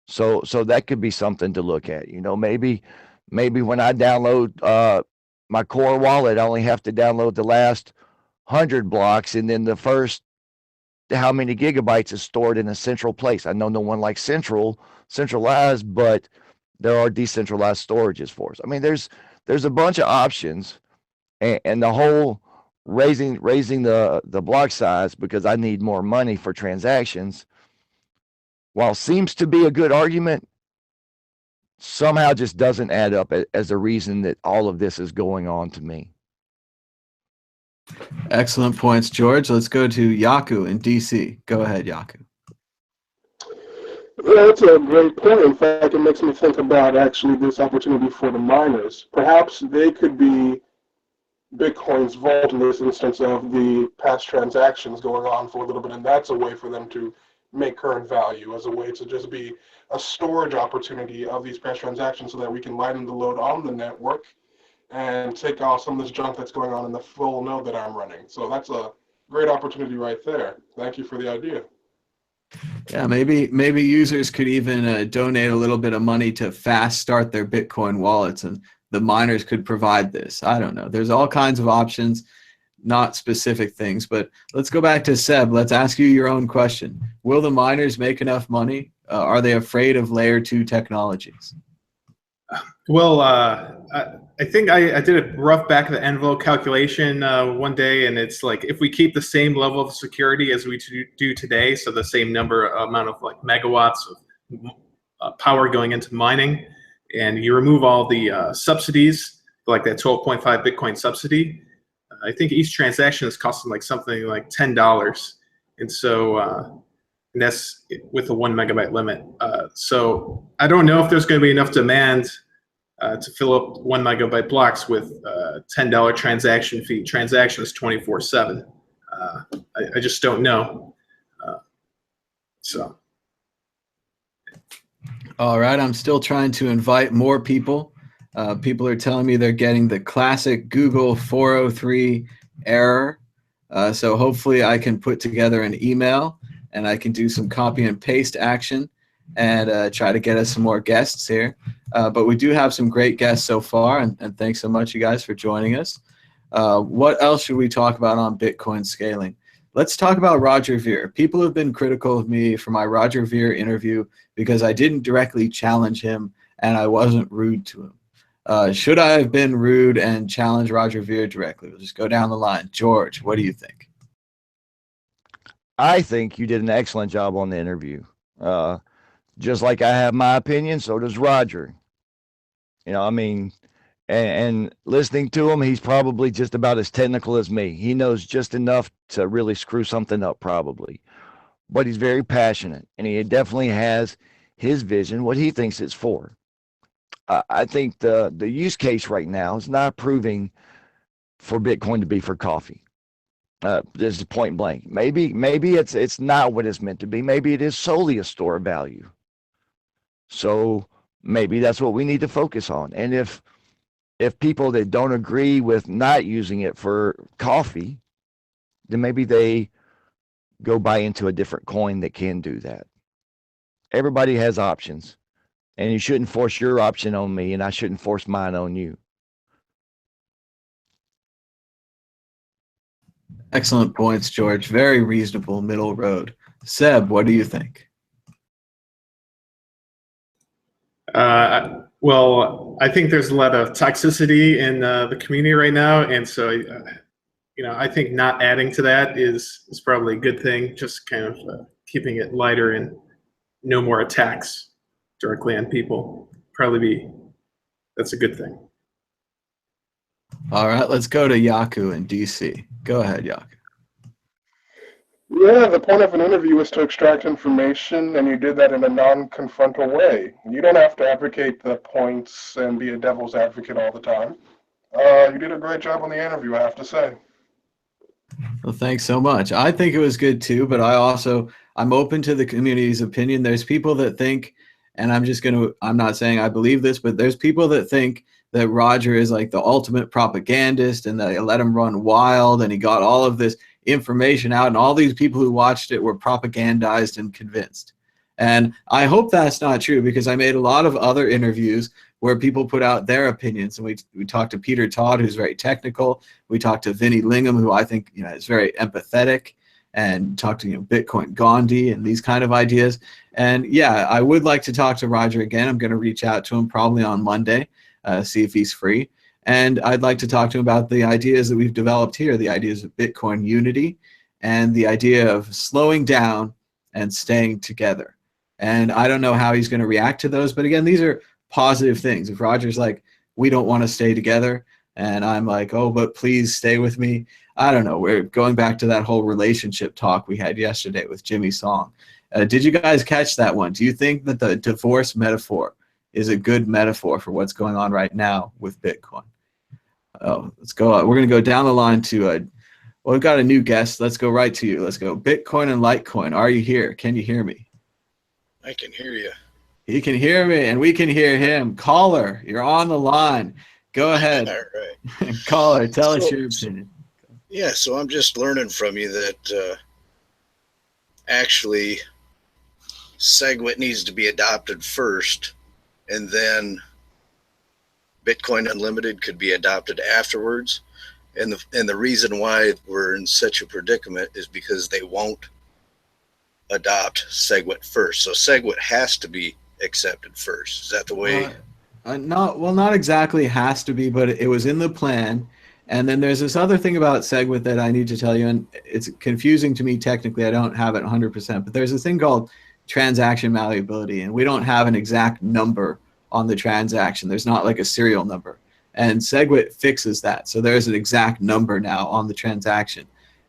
So that could be something to look at. You know, maybe when I download my Core wallet, I only have to download the last 100 blocks, and then the first how many gigabytes is stored in a central place. I know no one likes centralized, but there are decentralized storages for us. I mean, there's a bunch of options, and the whole raising the block size because I need more money for transactions, while seems to be a good argument, somehow just doesn't add up as a reason that all of this is going on to me. Excellent points, George. Let's go to Yaku in DC. Go ahead, Yaku. That's a great point. In fact, it makes me think about actually this opportunity for the miners. Perhaps they could be Bitcoin's vault in this instance of the past transactions going on for a little bit, and that's a way for them to make current value, as a way to just be a storage opportunity of these past transactions so that we can lighten the load on the network and take off some of this junk that's going on in the full node that I'm running. So that's a great opportunity right there. Thank you for the idea. Yeah, maybe users could even donate a little bit of money to fast start their Bitcoin wallets, and the miners could provide this. I don't know. There's all kinds of options, not specific things. But let's go back to Seb. Let's ask you your own question. Will the miners make enough money? Are they afraid of layer 2 technologies? Well, I think I did a rough back of the envelope calculation one day, and it's like if we keep the same level of security as we do today, so the same amount of like megawatts of power going into mining, and you remove all the subsidies, like that 12.5 Bitcoin subsidy, I think each transaction is costing like something like $10, and so and that's with a 1 megabyte limit. So I don't know if there's going to be enough demand to fill up 1 megabyte blocks with $10 transaction fee transactions 24/7. I just don't know. So. All right, I'm still trying to invite more people. People are telling me they're getting the classic Google 403 error. So hopefully I can put together an email and I can do some copy and paste action and try to get us some more guests here. But we do have some great guests so far, and thanks so much, you guys, for joining us. What else should we talk about on Bitcoin scaling? Let's talk about Roger Ver. People have been critical of me for my Roger Ver interview because I didn't directly challenge him and I wasn't rude to him. Should I have been rude and challenge Roger Ver directly? We'll just go down the line. George, what do you think? I think you did an excellent job on the interview. Just like I have my opinion, so does Roger. You know, I mean, and listening to him, he's probably just about as technical as me. He knows just enough to really screw something up, probably. but he's very passionate, and he definitely has his vision, what he thinks it's for. I think the use case right now is not proving for Bitcoin to be for coffee. This is point blank. Maybe it's not what it's meant to be. Maybe it is solely a store of value. So maybe that's what we need to focus on. And if people that don't agree with not using it for coffee, then maybe they go buy into a different coin that can do that. Everybody has options, and you shouldn't force your option on me, and I shouldn't force mine on you. Excellent points, George. Very reasonable middle road. Seb, what do you think? Well, I think there's a lot of toxicity in the community right now, and so I think not adding to that is probably a good thing. Just kind of keeping it lighter and no more attacks directly on people. That's a good thing. All right, let's go to Yaku in DC. Go ahead, Yaku. Yeah, the point of an interview is to extract information, and you did that in a non-confrontal way. You don't have to advocate the points and be a devil's advocate all the time. You did a great job on the interview, I have to say. Well, thanks so much. I think it was good too, but I'm open to the community's opinion. There's people that think, and I'm not saying I believe this, but there's people that think that Roger is like the ultimate propagandist and that they let him run wild and he got all of this information out and all these people who watched it were propagandized and convinced. And I hope that's not true, because I made a lot of other interviews where people put out their opinions, and we talked to Peter Todd, who's very technical. We talked to Vinny Lingham, who I think is very empathetic, and talked to Bitcoin Gandhi and these kind of ideas. And yeah, I would like to talk to Roger again. I'm going to reach out to him probably on Monday, see if he's free. And I'd like to talk to him about the ideas that we've developed here, the ideas of Bitcoin unity and the idea of slowing down and staying together. And I don't know how he's going to react to those, but again, these are positive things. If Roger's like, we don't want to stay together, and I'm like, oh, but please stay with me. I don't know. We're going back to that whole relationship talk we had yesterday with Jimmy Song. Did you guys catch that one? Do you think that the divorce metaphor is a good metaphor for what's going on right now with Bitcoin? Oh, let's go. We're going to go down the line to, well, we've got a new guest. Let's go right to you. Let's go. Bitcoin and Litecoin. Are you here? Can you hear me? I can hear you. He can hear me, and we can hear him. Caller, you're on the line. Go ahead. All right. Caller, tell us your opinion. Yeah, so I'm just learning from you that actually SegWit needs to be adopted first, and then Bitcoin Unlimited could be adopted afterwards. And the reason why we're in such a predicament is because they won't adopt SegWit first. So SegWit has to be accepted first. Is that the way? Not exactly has to be, but it was in the plan. And then there's this other thing about SegWit that I need to tell you, and it's confusing to me technically. I don't have it 100%, but there's this thing called transaction malleability, and we don't have an exact number on the transaction. There's not like a serial number, and SegWit fixes that. So there's an exact number now on the transaction.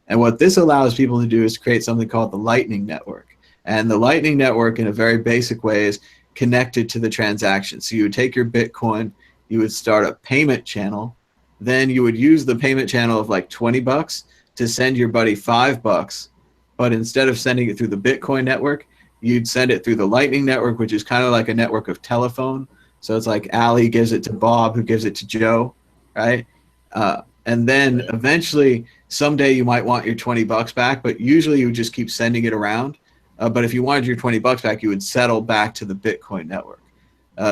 And what this allows people to do is create something called the Lightning Network. And the Lightning Network, in a very basic way, is connected to the transaction. So you would take your Bitcoin, you would start a payment channel, then you would use the payment channel of like $20 to send your buddy $5. But instead of sending it through the Bitcoin network, you'd send it through the Lightning Network, which is kind of like a network of telephone. So it's like Ali gives it to Bob, who gives it to Joe, right? And then eventually, someday you might want your $20 back, but usually you would just keep sending it around. But if you wanted your $20 back, you would settle back to the Bitcoin network.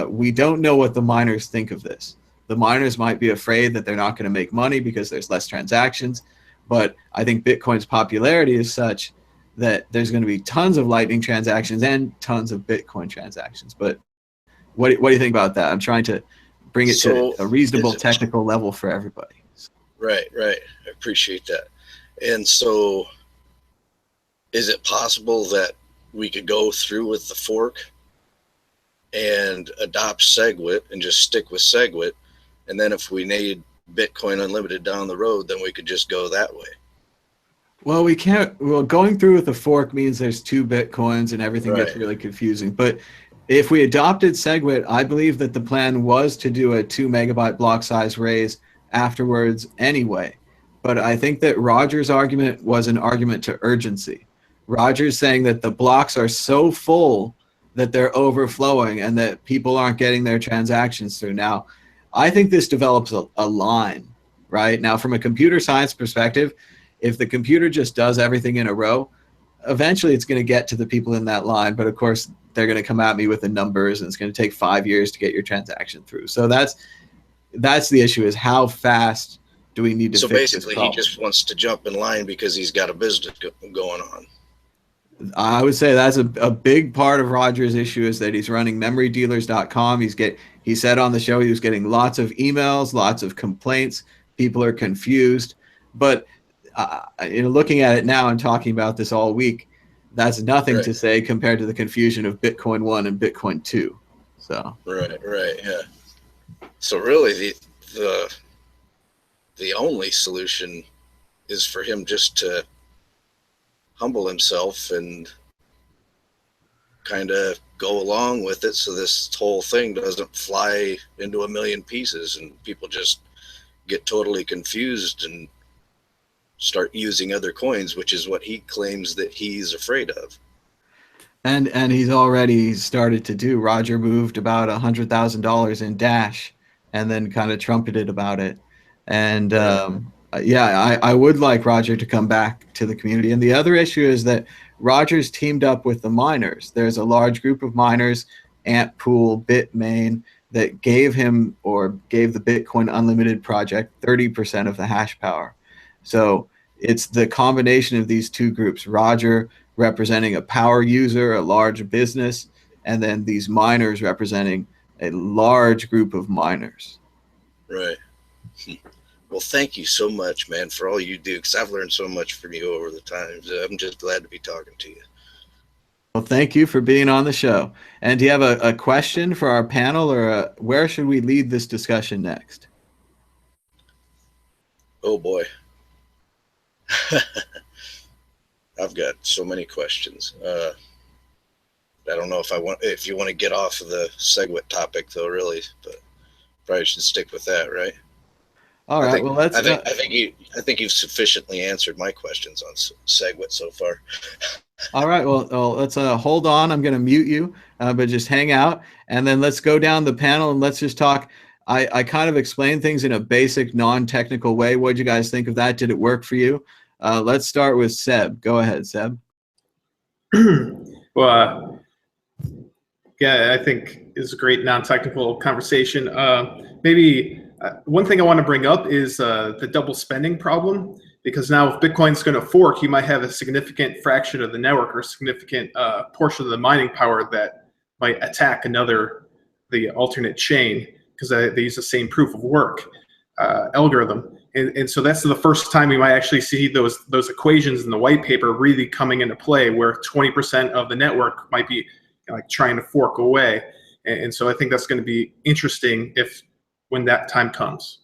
We don't know what the miners think of this. The miners might be afraid that they're not going to make money because there's less transactions. But I think Bitcoin's popularity is such that there's going to be tons of Lightning transactions and tons of Bitcoin transactions. But what do you think about that? I'm trying to bring it to a reasonable technical level for everybody. Right. I appreciate that. And so is it possible that we could go through with the fork and adopt SegWit and just stick with SegWit? And then if we need Bitcoin Unlimited down the road, then we could just go that way. Well, we can't. Well, going through with the fork means there's two Bitcoins and everything gets Right. really confusing. But if we adopted SegWit, I believe that the plan was to do a 2 megabyte block size raise afterwards anyway. But I think that Roger's argument was an argument to urgency. Roger's saying that the blocks are so full that they're overflowing and that people aren't getting their transactions through. Now, I think this develops a line, right? Now, from a computer science perspective, if the computer just does everything in a row, eventually it's going to get to the people in that line. But of course, they're going to come at me with the numbers, and it's going to take 5 years to get your transaction through. So that's the issue: is how fast do we need to So fix basically, this he problem? just wants to jump in line because he's got a business going on. I would say that's a big part of Roger's issue, is that he's running memorydealers.com. He said on the show he was getting lots of emails, lots of complaints. People are confused. But looking at it now and talking about this all week, that's nothing Right. to say compared to the confusion of Bitcoin 1 and Bitcoin 2. So Right, yeah. So really, the only solution is for him just to humble himself and kind of go along with it, so this whole thing doesn't fly into a million pieces and people just get totally confused and start using other coins, which is what he claims that he's afraid of. and he's already started to do. Roger moved about $100,000 in Dash, and then kind of trumpeted about it. And yeah, I would like Roger to come back to the community. And the other issue is that Roger's teamed up with the miners. There's a large group of miners, Antpool, Bitmain, that gave him, or gave the Bitcoin Unlimited project, 30% of the hash power. So it's the combination of these two groups: Roger representing a power user, a large business, and then these miners representing a large group of miners. Right. Well, thank you so much, man, for all you do, because I've learned so much from you over the times. I'm just glad to be talking to you. Well, thank you for being on the show. And do you have a question for our panel, or where should we lead this discussion next? Oh boy. I've got so many questions. I don't know if you want to get off of the SegWit topic though, really, but probably should stick with that, right? All right. Well, let's. I think you've sufficiently answered my questions on SegWit so far. All right. Well, let's hold on. I'm going to mute you, but just hang out, and then let's go down the panel and let's just talk. I kind of explained things in a basic, non-technical way. What did you guys think of that? Did it work for you? Let's start with Seb. Go ahead, Seb. Well, yeah, I think it's a great non-technical conversation. Maybe one thing I want to bring up is the double spending problem, because now if Bitcoin's going to fork, you might have a significant fraction of the network or a significant portion of the mining power that might attack the alternate chain, because they use the same proof of work algorithm. And so that's the first time we might actually see those equations in the white paper really coming into play, where 20% of the network might be like trying to fork away. And so I think that's going to be interesting when that time comes.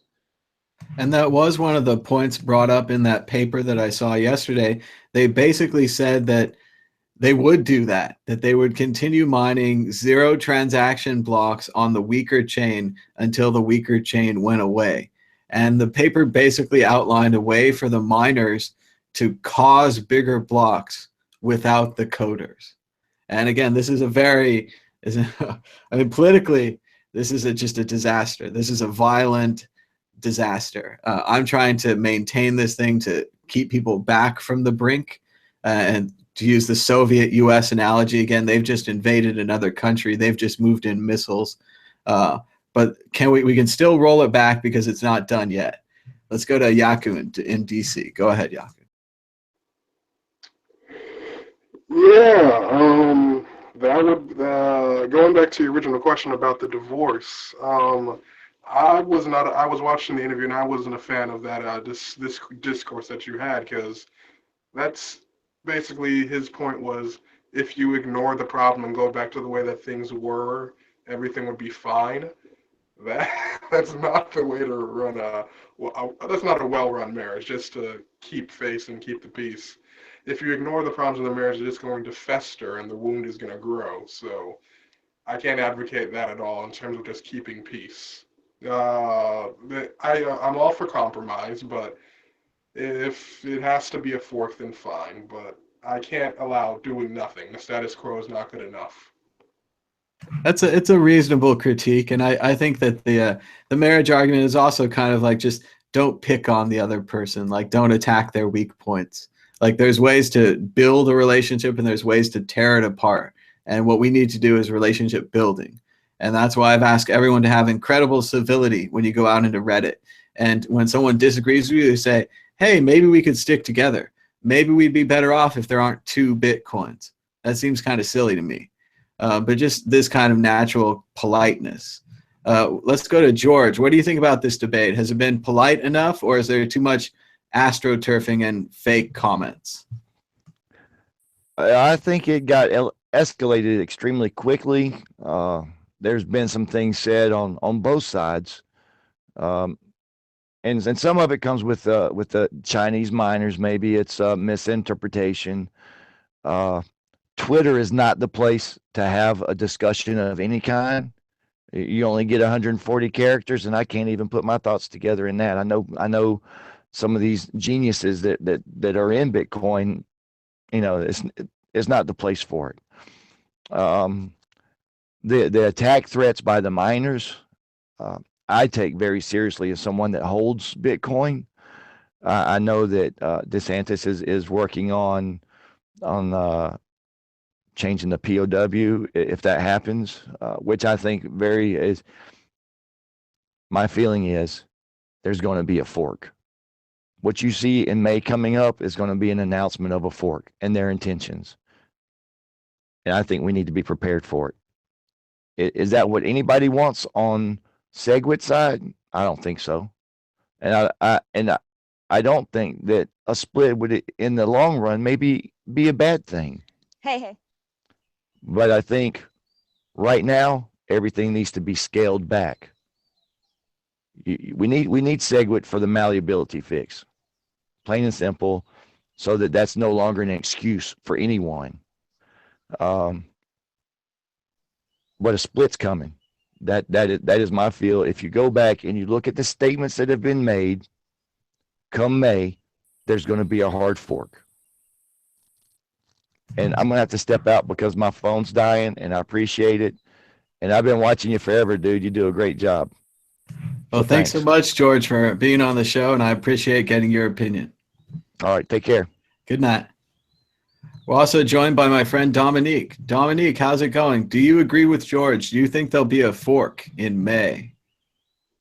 And that was one of the points brought up in that paper that I saw yesterday. They basically said that they would do that they would continue mining 0 transaction blocks on the weaker chain until the weaker chain went away. And the paper basically outlined a way for the miners to cause bigger blocks without the coders. And again, this is politically, this is just a disaster. This is a violent disaster. I'm trying to maintain this thing to keep people back from the brink. And to use the Soviet US analogy again, they've just invaded another country. They've just moved in missiles. But we can still roll it back because it's not done yet. Let's go to Yaku in DC. Go ahead, Yaku. Yeah, that would going back to your original question about the divorce. I was watching the interview and I wasn't a fan of that this discourse that you had, because that's basically his point was, if you ignore the problem and go back to the way that things were, everything would be fine. That That's not the way to run that's not a well-run marriage, just to keep face and keep the peace. If you ignore the problems of the marriage, it's going to fester and the wound is going to grow. So I can't advocate that at all in terms of just keeping peace. I'm all for compromise, but if it has to be a fork, then fine. But I can't allow doing nothing. The status quo is not good enough. It's a reasonable critique, and I think that the marriage argument is also kind of like just don't pick on the other person, like don't attack their weak points. Like there's ways to build a relationship and there's ways to tear it apart. And what we need to do is relationship building. And that's why I've asked everyone to have incredible civility when you go out into Reddit. And when someone disagrees with you, say, hey, maybe we could stick together. Maybe we'd be better off if there aren't two Bitcoins. That seems kind of silly to me. But just this kind of natural politeness. Let's go to George. What do you think about this debate? Has it been polite enough, or is there too much astroturfing and fake comments? I think it got escalated extremely quickly. There's been some things said on both sides, and some of it comes with the Chinese miners. Maybe it's a misinterpretation. Twitter is not the place to have a discussion of any kind. You only get 140 characters, and I can't even put my thoughts together in that. I know some of these geniuses that are in Bitcoin. You know, it's not the place for it. The attack threats by the miners, I take very seriously as someone that holds Bitcoin. I know that DeSantis is working on changing the POW if that happens, which I think is. My feeling is there's going to be a fork. What you see in May coming up is going to be an announcement of a fork and their intentions. And I think we need to be prepared for it. Is that what anybody wants on SegWit's side? I don't think so. And I don't think that a split would, in the long run, maybe be a bad thing. Hey. But I think right now everything needs to be scaled back. We need SegWit for the malleability fix, plain and simple, so that that's no longer an excuse for anyone. But a split's coming. That is my feel. If you go back and you look at the statements that have been made, come May, there's going to be a hard fork. And I'm going to have to step out because my phone's dying, and I appreciate it. And I've been watching you forever, dude. You do a great job. Well, thanks so much, George, for being on the show, and I appreciate getting your opinion. All right, take care. Good night. We're also joined by my friend Dominique. Dominique, how's it going? Do you agree with George? Do you think there'll be a fork in May?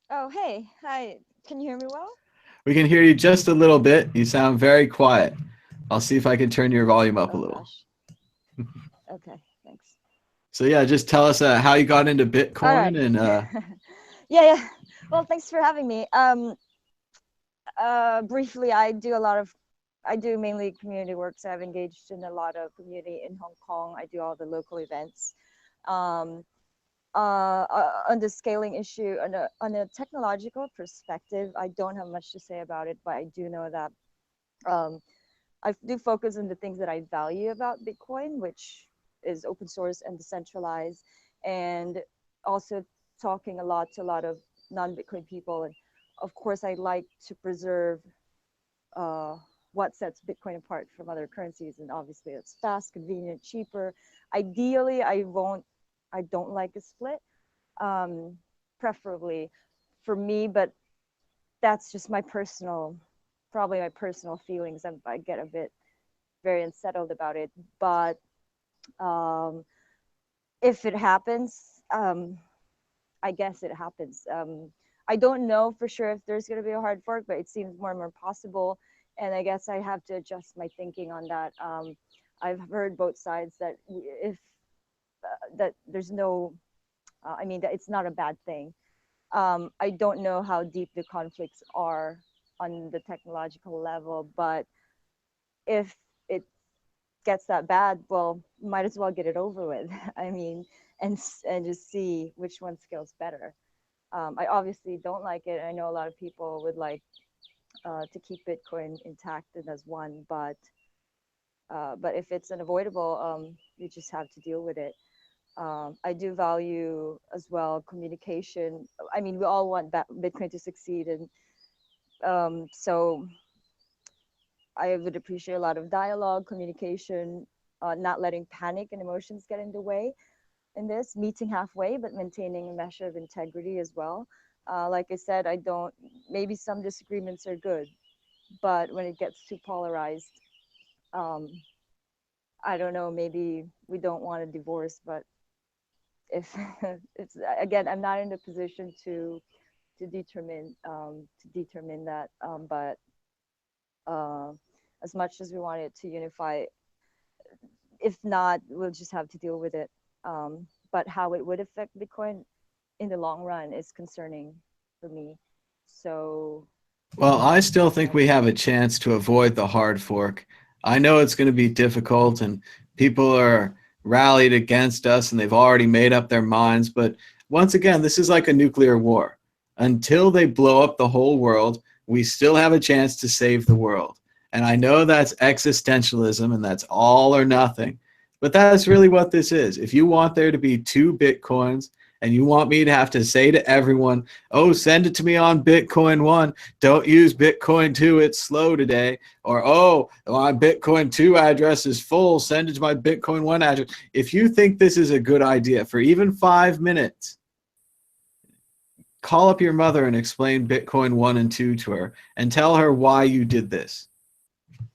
Oh, hey. Hi. Can you hear me well? We can hear you just a little bit. You sound very quiet. I'll see if I can turn your volume up a little. Okay, thanks. So yeah, just tell us how you got into Bitcoin right. and Yeah. Well, thanks for having me. Briefly, I do mainly community work, so I've engaged in a lot of community in Hong Kong. I do all the local events. On the scaling issue, on a technological perspective, I don't have much to say about it, but I do know that I do focus on the things that I value about Bitcoin, which is open source and decentralized, and also talking a lot of non-Bitcoin people. And of course, I like to preserve what sets Bitcoin apart from other currencies. And obviously it's fast, convenient, cheaper. Ideally, I don't like a split, preferably for me, but that's just probably my personal feelings. I get a bit very unsettled about it, but if it happens, I guess it happens. I don't know for sure if there's going to be a hard fork, but it seems more and more possible. And I guess I have to adjust my thinking on that. I've heard both sides that that there's no, that it's not a bad thing. I don't know how deep the conflicts are on the technological level, but if it gets that bad, well, might as well get it over with. And just see which one scales better. I obviously don't like it. I know a lot of people would like to keep Bitcoin intact and as one, but if it's unavoidable, you just have to deal with it. I do value as well communication. I mean, we all want Bitcoin to succeed, and so I would appreciate a lot of dialogue, communication, not letting panic and emotions get in the way in this, meeting halfway, but maintaining a measure of integrity as well. Like I said, maybe some disagreements are good, but when it gets too polarized, I don't know, maybe we don't want a divorce, but if it's, again, I'm not in a position to determine that, but as much as we want it to unify, if not, we'll just have to deal with it. But how it would affect Bitcoin in the long run is concerning for me. So, Well, I still think we have a chance to avoid the hard fork. I know it's going to be difficult and people are rallied against us and they've already made up their minds. But once again, this is like a nuclear war. Until they blow up the whole world, we still have a chance to save the world. And I know that's existentialism and that's all or nothing, but that's really what this is. If you want there to be 2 Bitcoins and you want me to have to say to everyone, oh, send it to me on Bitcoin 1, don't use Bitcoin 2, it's slow today, or oh, my Bitcoin 2 address is full, send it to my Bitcoin 1 address. If you think this is a good idea for even 5 minutes, call up your mother and explain Bitcoin 1 and 2 to her and tell her why you did this.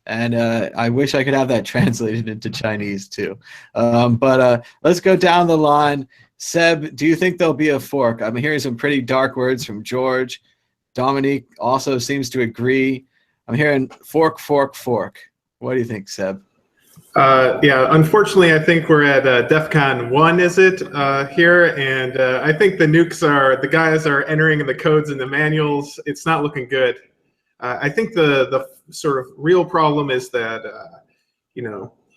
And I wish I could have that translated into Chinese too. But let's go down the line. Seb, do you think there'll be a fork? I'm hearing some pretty dark words from George. Dominique also seems to agree. I'm hearing fork, fork, fork. What do you think, Seb? Yeah, unfortunately, I think we're at DEF-CON 1, is it, here? And I think the guys are entering the codes and the manuals. It's not looking good. I think the sort of real problem is that,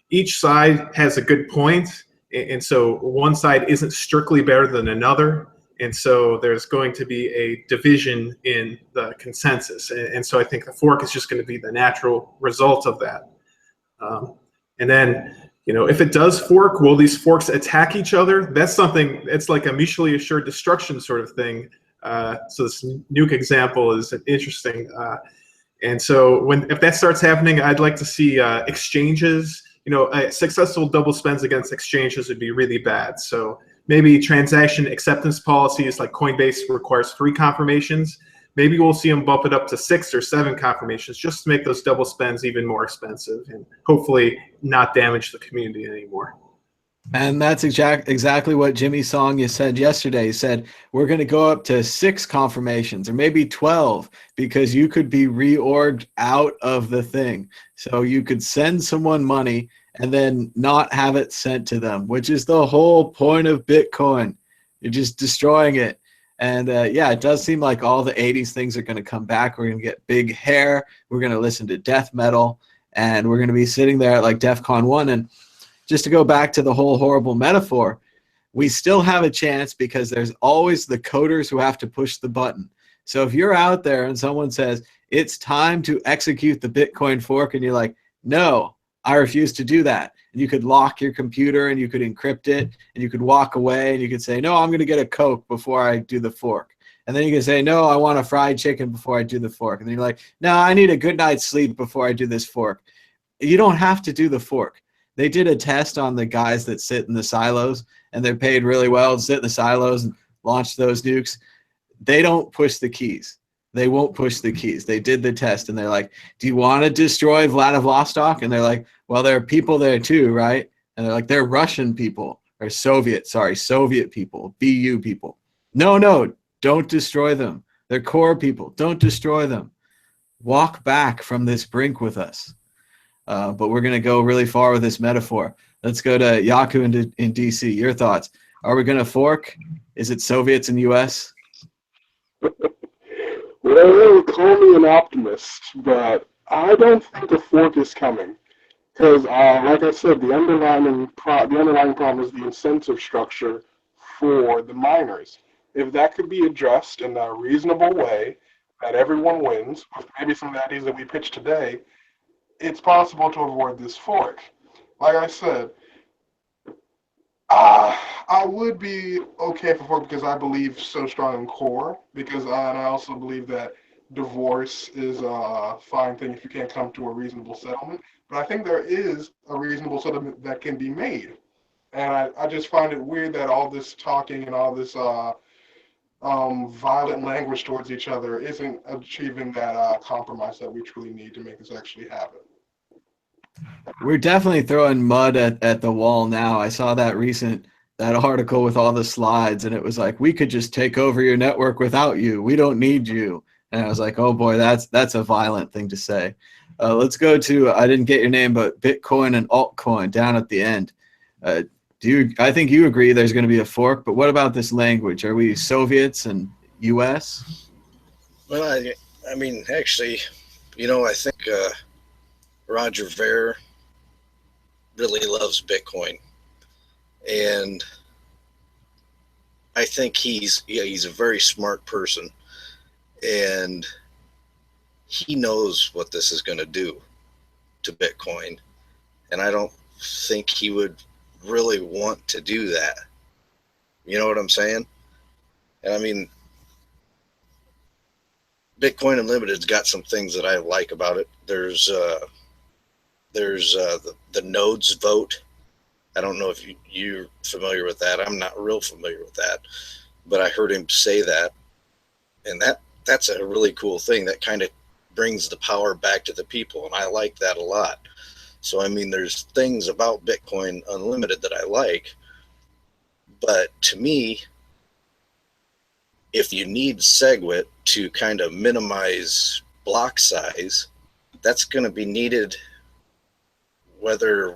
each side has a good point. And so one side isn't strictly better than another. And so there's going to be a division in the consensus. And so I think the fork is just going to be the natural result of that. And then, if it does fork, will these forks attack each other? That's something, it's like a mutually assured destruction sort of thing. So this nuke example is interesting. And so if that starts happening, I'd like to see exchanges. Successful double spends against exchanges would be really bad. So maybe transaction acceptance policies like Coinbase requires 3 confirmations. Maybe we'll see them bump it up to 6 or 7 confirmations just to make those double spends even more expensive and hopefully not damage the community anymore. And that's exactly what Jimmy Song you said yesterday. He said, we're going to go up to 6 confirmations or maybe 12 because you could be reorged out of the thing. So you could send someone money and then not have it sent to them, which is the whole point of Bitcoin. You're just destroying it. And yeah, it does seem like all the 80s things are going to come back. We're going to get big hair. We're going to listen to death metal. And we're going to be sitting there at like DEF-CON 1. And just to go back to the whole horrible metaphor, we still have a chance because there's always the coders who have to push the button. So if you're out there and someone says, it's time to execute the Bitcoin fork, and you're like, no, I refuse to do that. And you could lock your computer and you could encrypt it and you could walk away and you could say, no, I'm going to get a Coke before I do the fork. And then you can say, no, I want a fried chicken before I do the fork. And then you're like, no, I need a good night's sleep before I do this fork. You don't have to do the fork. They did a test on the guys that sit in the silos, and they're paid really well to sit in the silos and launch those nukes. They don't push the keys. They won't push the keys. They did the test, and they're like, do you want to destroy Vladivostok? And they're like, well, there are people there too, right? And they're like, they're Russian people, or Soviet people, BU people. No, don't destroy them. They're core people. Don't destroy them. Walk back from this brink with us. But we're going to go really far with this metaphor. Let's go to Yaku in DC. Your thoughts. Are we going to fork? Is it Soviets and U.S.? Well, call me an optimist, but I don't think a fork is coming. Because, like I said, the underlying problem is the incentive structure for the miners. if that could be addressed in a reasonable way, that everyone wins, with maybe some of the ideas that we pitched today, it's possible to avoid this fork. Like I said, I would be okay for fork because I believe so strong in core, and I also believe that divorce is a fine thing if you can't come to a reasonable settlement. But I think there is a reasonable settlement that can be made. And I just find it weird that all this talking and all this violent language towards each other isn't achieving that compromise that we truly need to make this actually happen. We're definitely throwing mud at the wall now. I saw that article with all the slides, and it was like, we could just take over your network without you. We don't need you. And I was like, oh boy, that's a violent thing to say. Let's go to, I didn't get your name, but Bitcoin and altcoin down at the end. I think you agree there's going to be a fork, but what about this language? Are we Soviets and US? Well, I mean, actually, I think Roger Ver really loves Bitcoin, and I think he's a very smart person, and he knows what this is going to do to Bitcoin, and I don't think he would really want to do that. You know what I'm saying? And I mean, Bitcoin Unlimited's got some things that I like about it. There's the nodes vote. I don't know if you're familiar with that. I'm not real familiar with that, but I heard him say that, and that's a really cool thing. That kind of brings the power back to the people, and I like that a lot. So I mean, there's things about Bitcoin Unlimited that I like, but to me, if you need SegWit to kind of minimize block size, that's going to be needed whether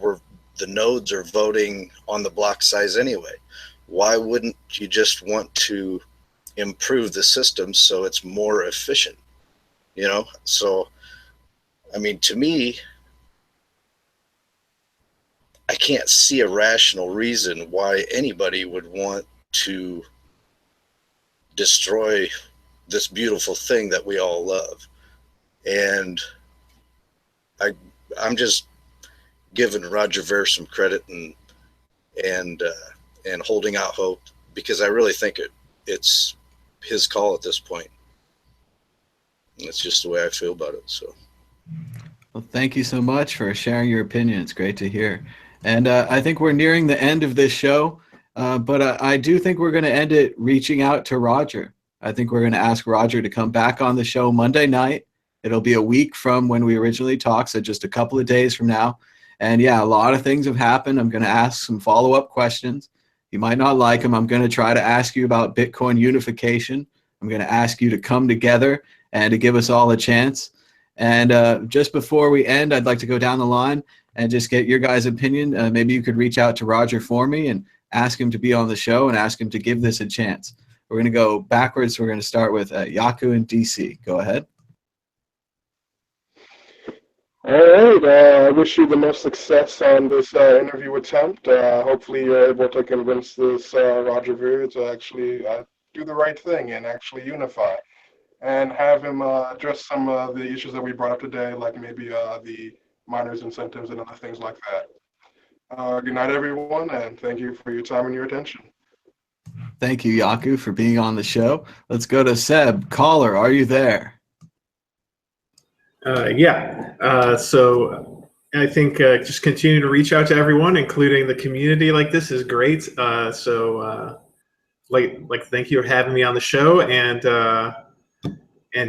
the nodes are voting on the block size anyway. Why wouldn't you just want to improve the system so it's more efficient? So I mean, to me, I can't see a rational reason why anybody would want to destroy this beautiful thing that we all love. And I'm just giving Roger Ver some credit and holding out hope, because I really think it's his call at this point. And that's just the way I feel about it. So, well, thank you so much for sharing your opinion. It's great to hear. And I think we're nearing the end of this show, but I do think we're going to end it reaching out to Roger. I think we're going to ask Roger to come back on the show Monday night. It'll be a week from when we originally talked, so just a couple of days from now. And yeah, a lot of things have happened. I'm going to ask some follow-up questions. You might not like them. I'm going to try to ask you about Bitcoin unification. I'm going to ask you to come together and to give us all a chance. And just before we end, I'd like to go down the line and just get your guys' opinion. Maybe you could reach out to Roger for me and ask him to be on the show and ask him to give this a chance. We're going to go backwards. We're going to start with Yaku in DC. Go ahead. All right. I wish you the most success on this interview attempt. Hopefully you're able to convince this Roger Ver to actually do the right thing and actually unify, and have him address some of the issues that we brought up today, like maybe the miners' incentives and other things like that. Good night, everyone, and thank you for your time and your attention. Thank you, Yaku, for being on the show. Let's go to Seb. Caller, are you there? Yeah. So I think just continue to reach out to everyone, including the community. Like, this is great. So thank you for having me on the show. And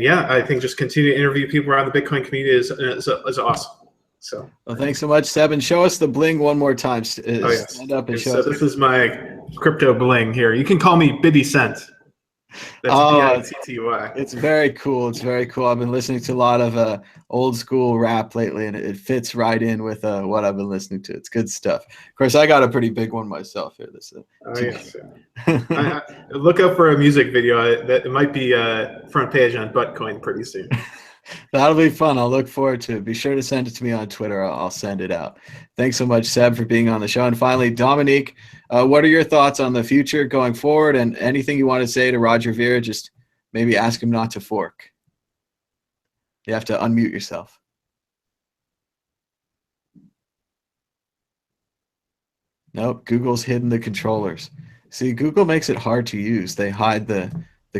yeah, I think just continue to interview people around the Bitcoin community is awesome. So, well, thanks so much, Seb. And show us the bling one more time. Yes. Stand up and show us. This is my crypto bling here. You can call me Biddy Cent. That's B-I-T-T-Y. It's very cool. It's very cool. I've been listening to a lot of old school rap lately, and it fits right in with what I've been listening to. It's good stuff. Of course, I got a pretty big one myself here. Yes. Look up for a music video. That it might be front page on Bitcoin pretty soon. That'll be fun. I'll look forward to it. Be sure to send it to me on Twitter. I'll send it out. Thanks so much, Seb, for being on the show. And finally, Dominique, what are your thoughts on the future going forward, and anything you want to say to Roger Ver? Just maybe ask him not to fork. You have to unmute yourself. Nope, Google's hidden the controllers. See, Google makes it hard to use. They hide the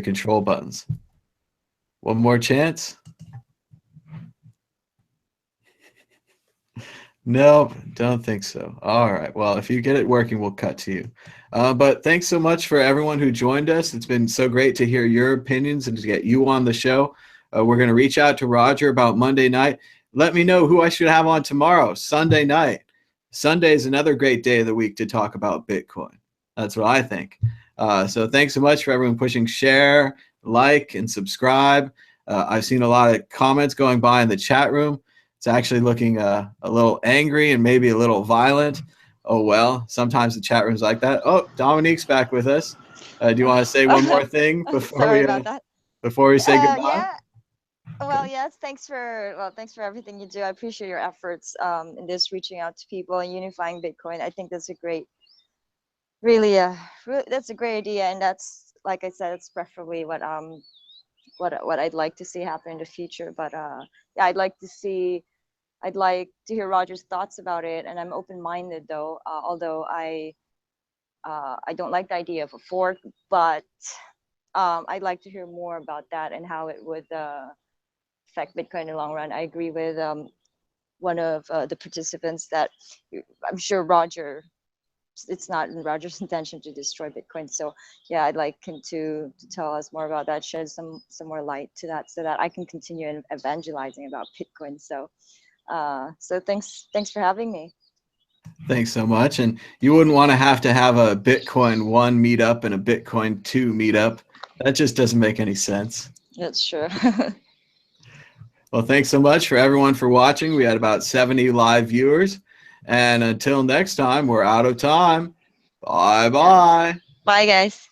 control buttons. One more chance. Nope, don't think so. All right. Well, if you get it working, we'll cut to you. But thanks so much for everyone who joined us. It's been so great to hear your opinions and to get you on the show. We're going to reach out to Roger about Monday night. Let me know who I should have on tomorrow, Sunday night. Sunday is another great day of the week to talk about Bitcoin. That's what I think. So thanks so much for everyone pushing share, like, and subscribe. I've seen a lot of comments going by in the chat room. It's actually looking a little angry and maybe a little violent. Oh, well, sometimes the chat room's like that. Oh, Dominique's back with us. Do you want to say one more thing before we say goodbye? Yeah. Well, yes. Thanks for everything you do. I appreciate your efforts in this reaching out to people and unifying Bitcoin. I think that's a great, that's a great idea, and that's, like I said, it's preferably what I'd like to see happen in the future. But yeah, I'd like to hear Roger's thoughts about it, and I'm open-minded though. Although I don't like the idea of a fork, but I'd like to hear more about that and how it would affect Bitcoin in the long run. I agree with one of the participants that I'm sure it's not in Roger's intention to destroy Bitcoin. So yeah, I'd like him to tell us more about that, shed some more light to that, so that I can continue evangelizing about Bitcoin. So so thanks for having me. Thanks so much. And you wouldn't want to have a Bitcoin 1 meetup and a Bitcoin 2 meetup. That just doesn't make any sense. That's true. Well, thanks so much for everyone for watching. We had about 70 live viewers. And until next time, we're out of time. Bye-bye. Bye, guys.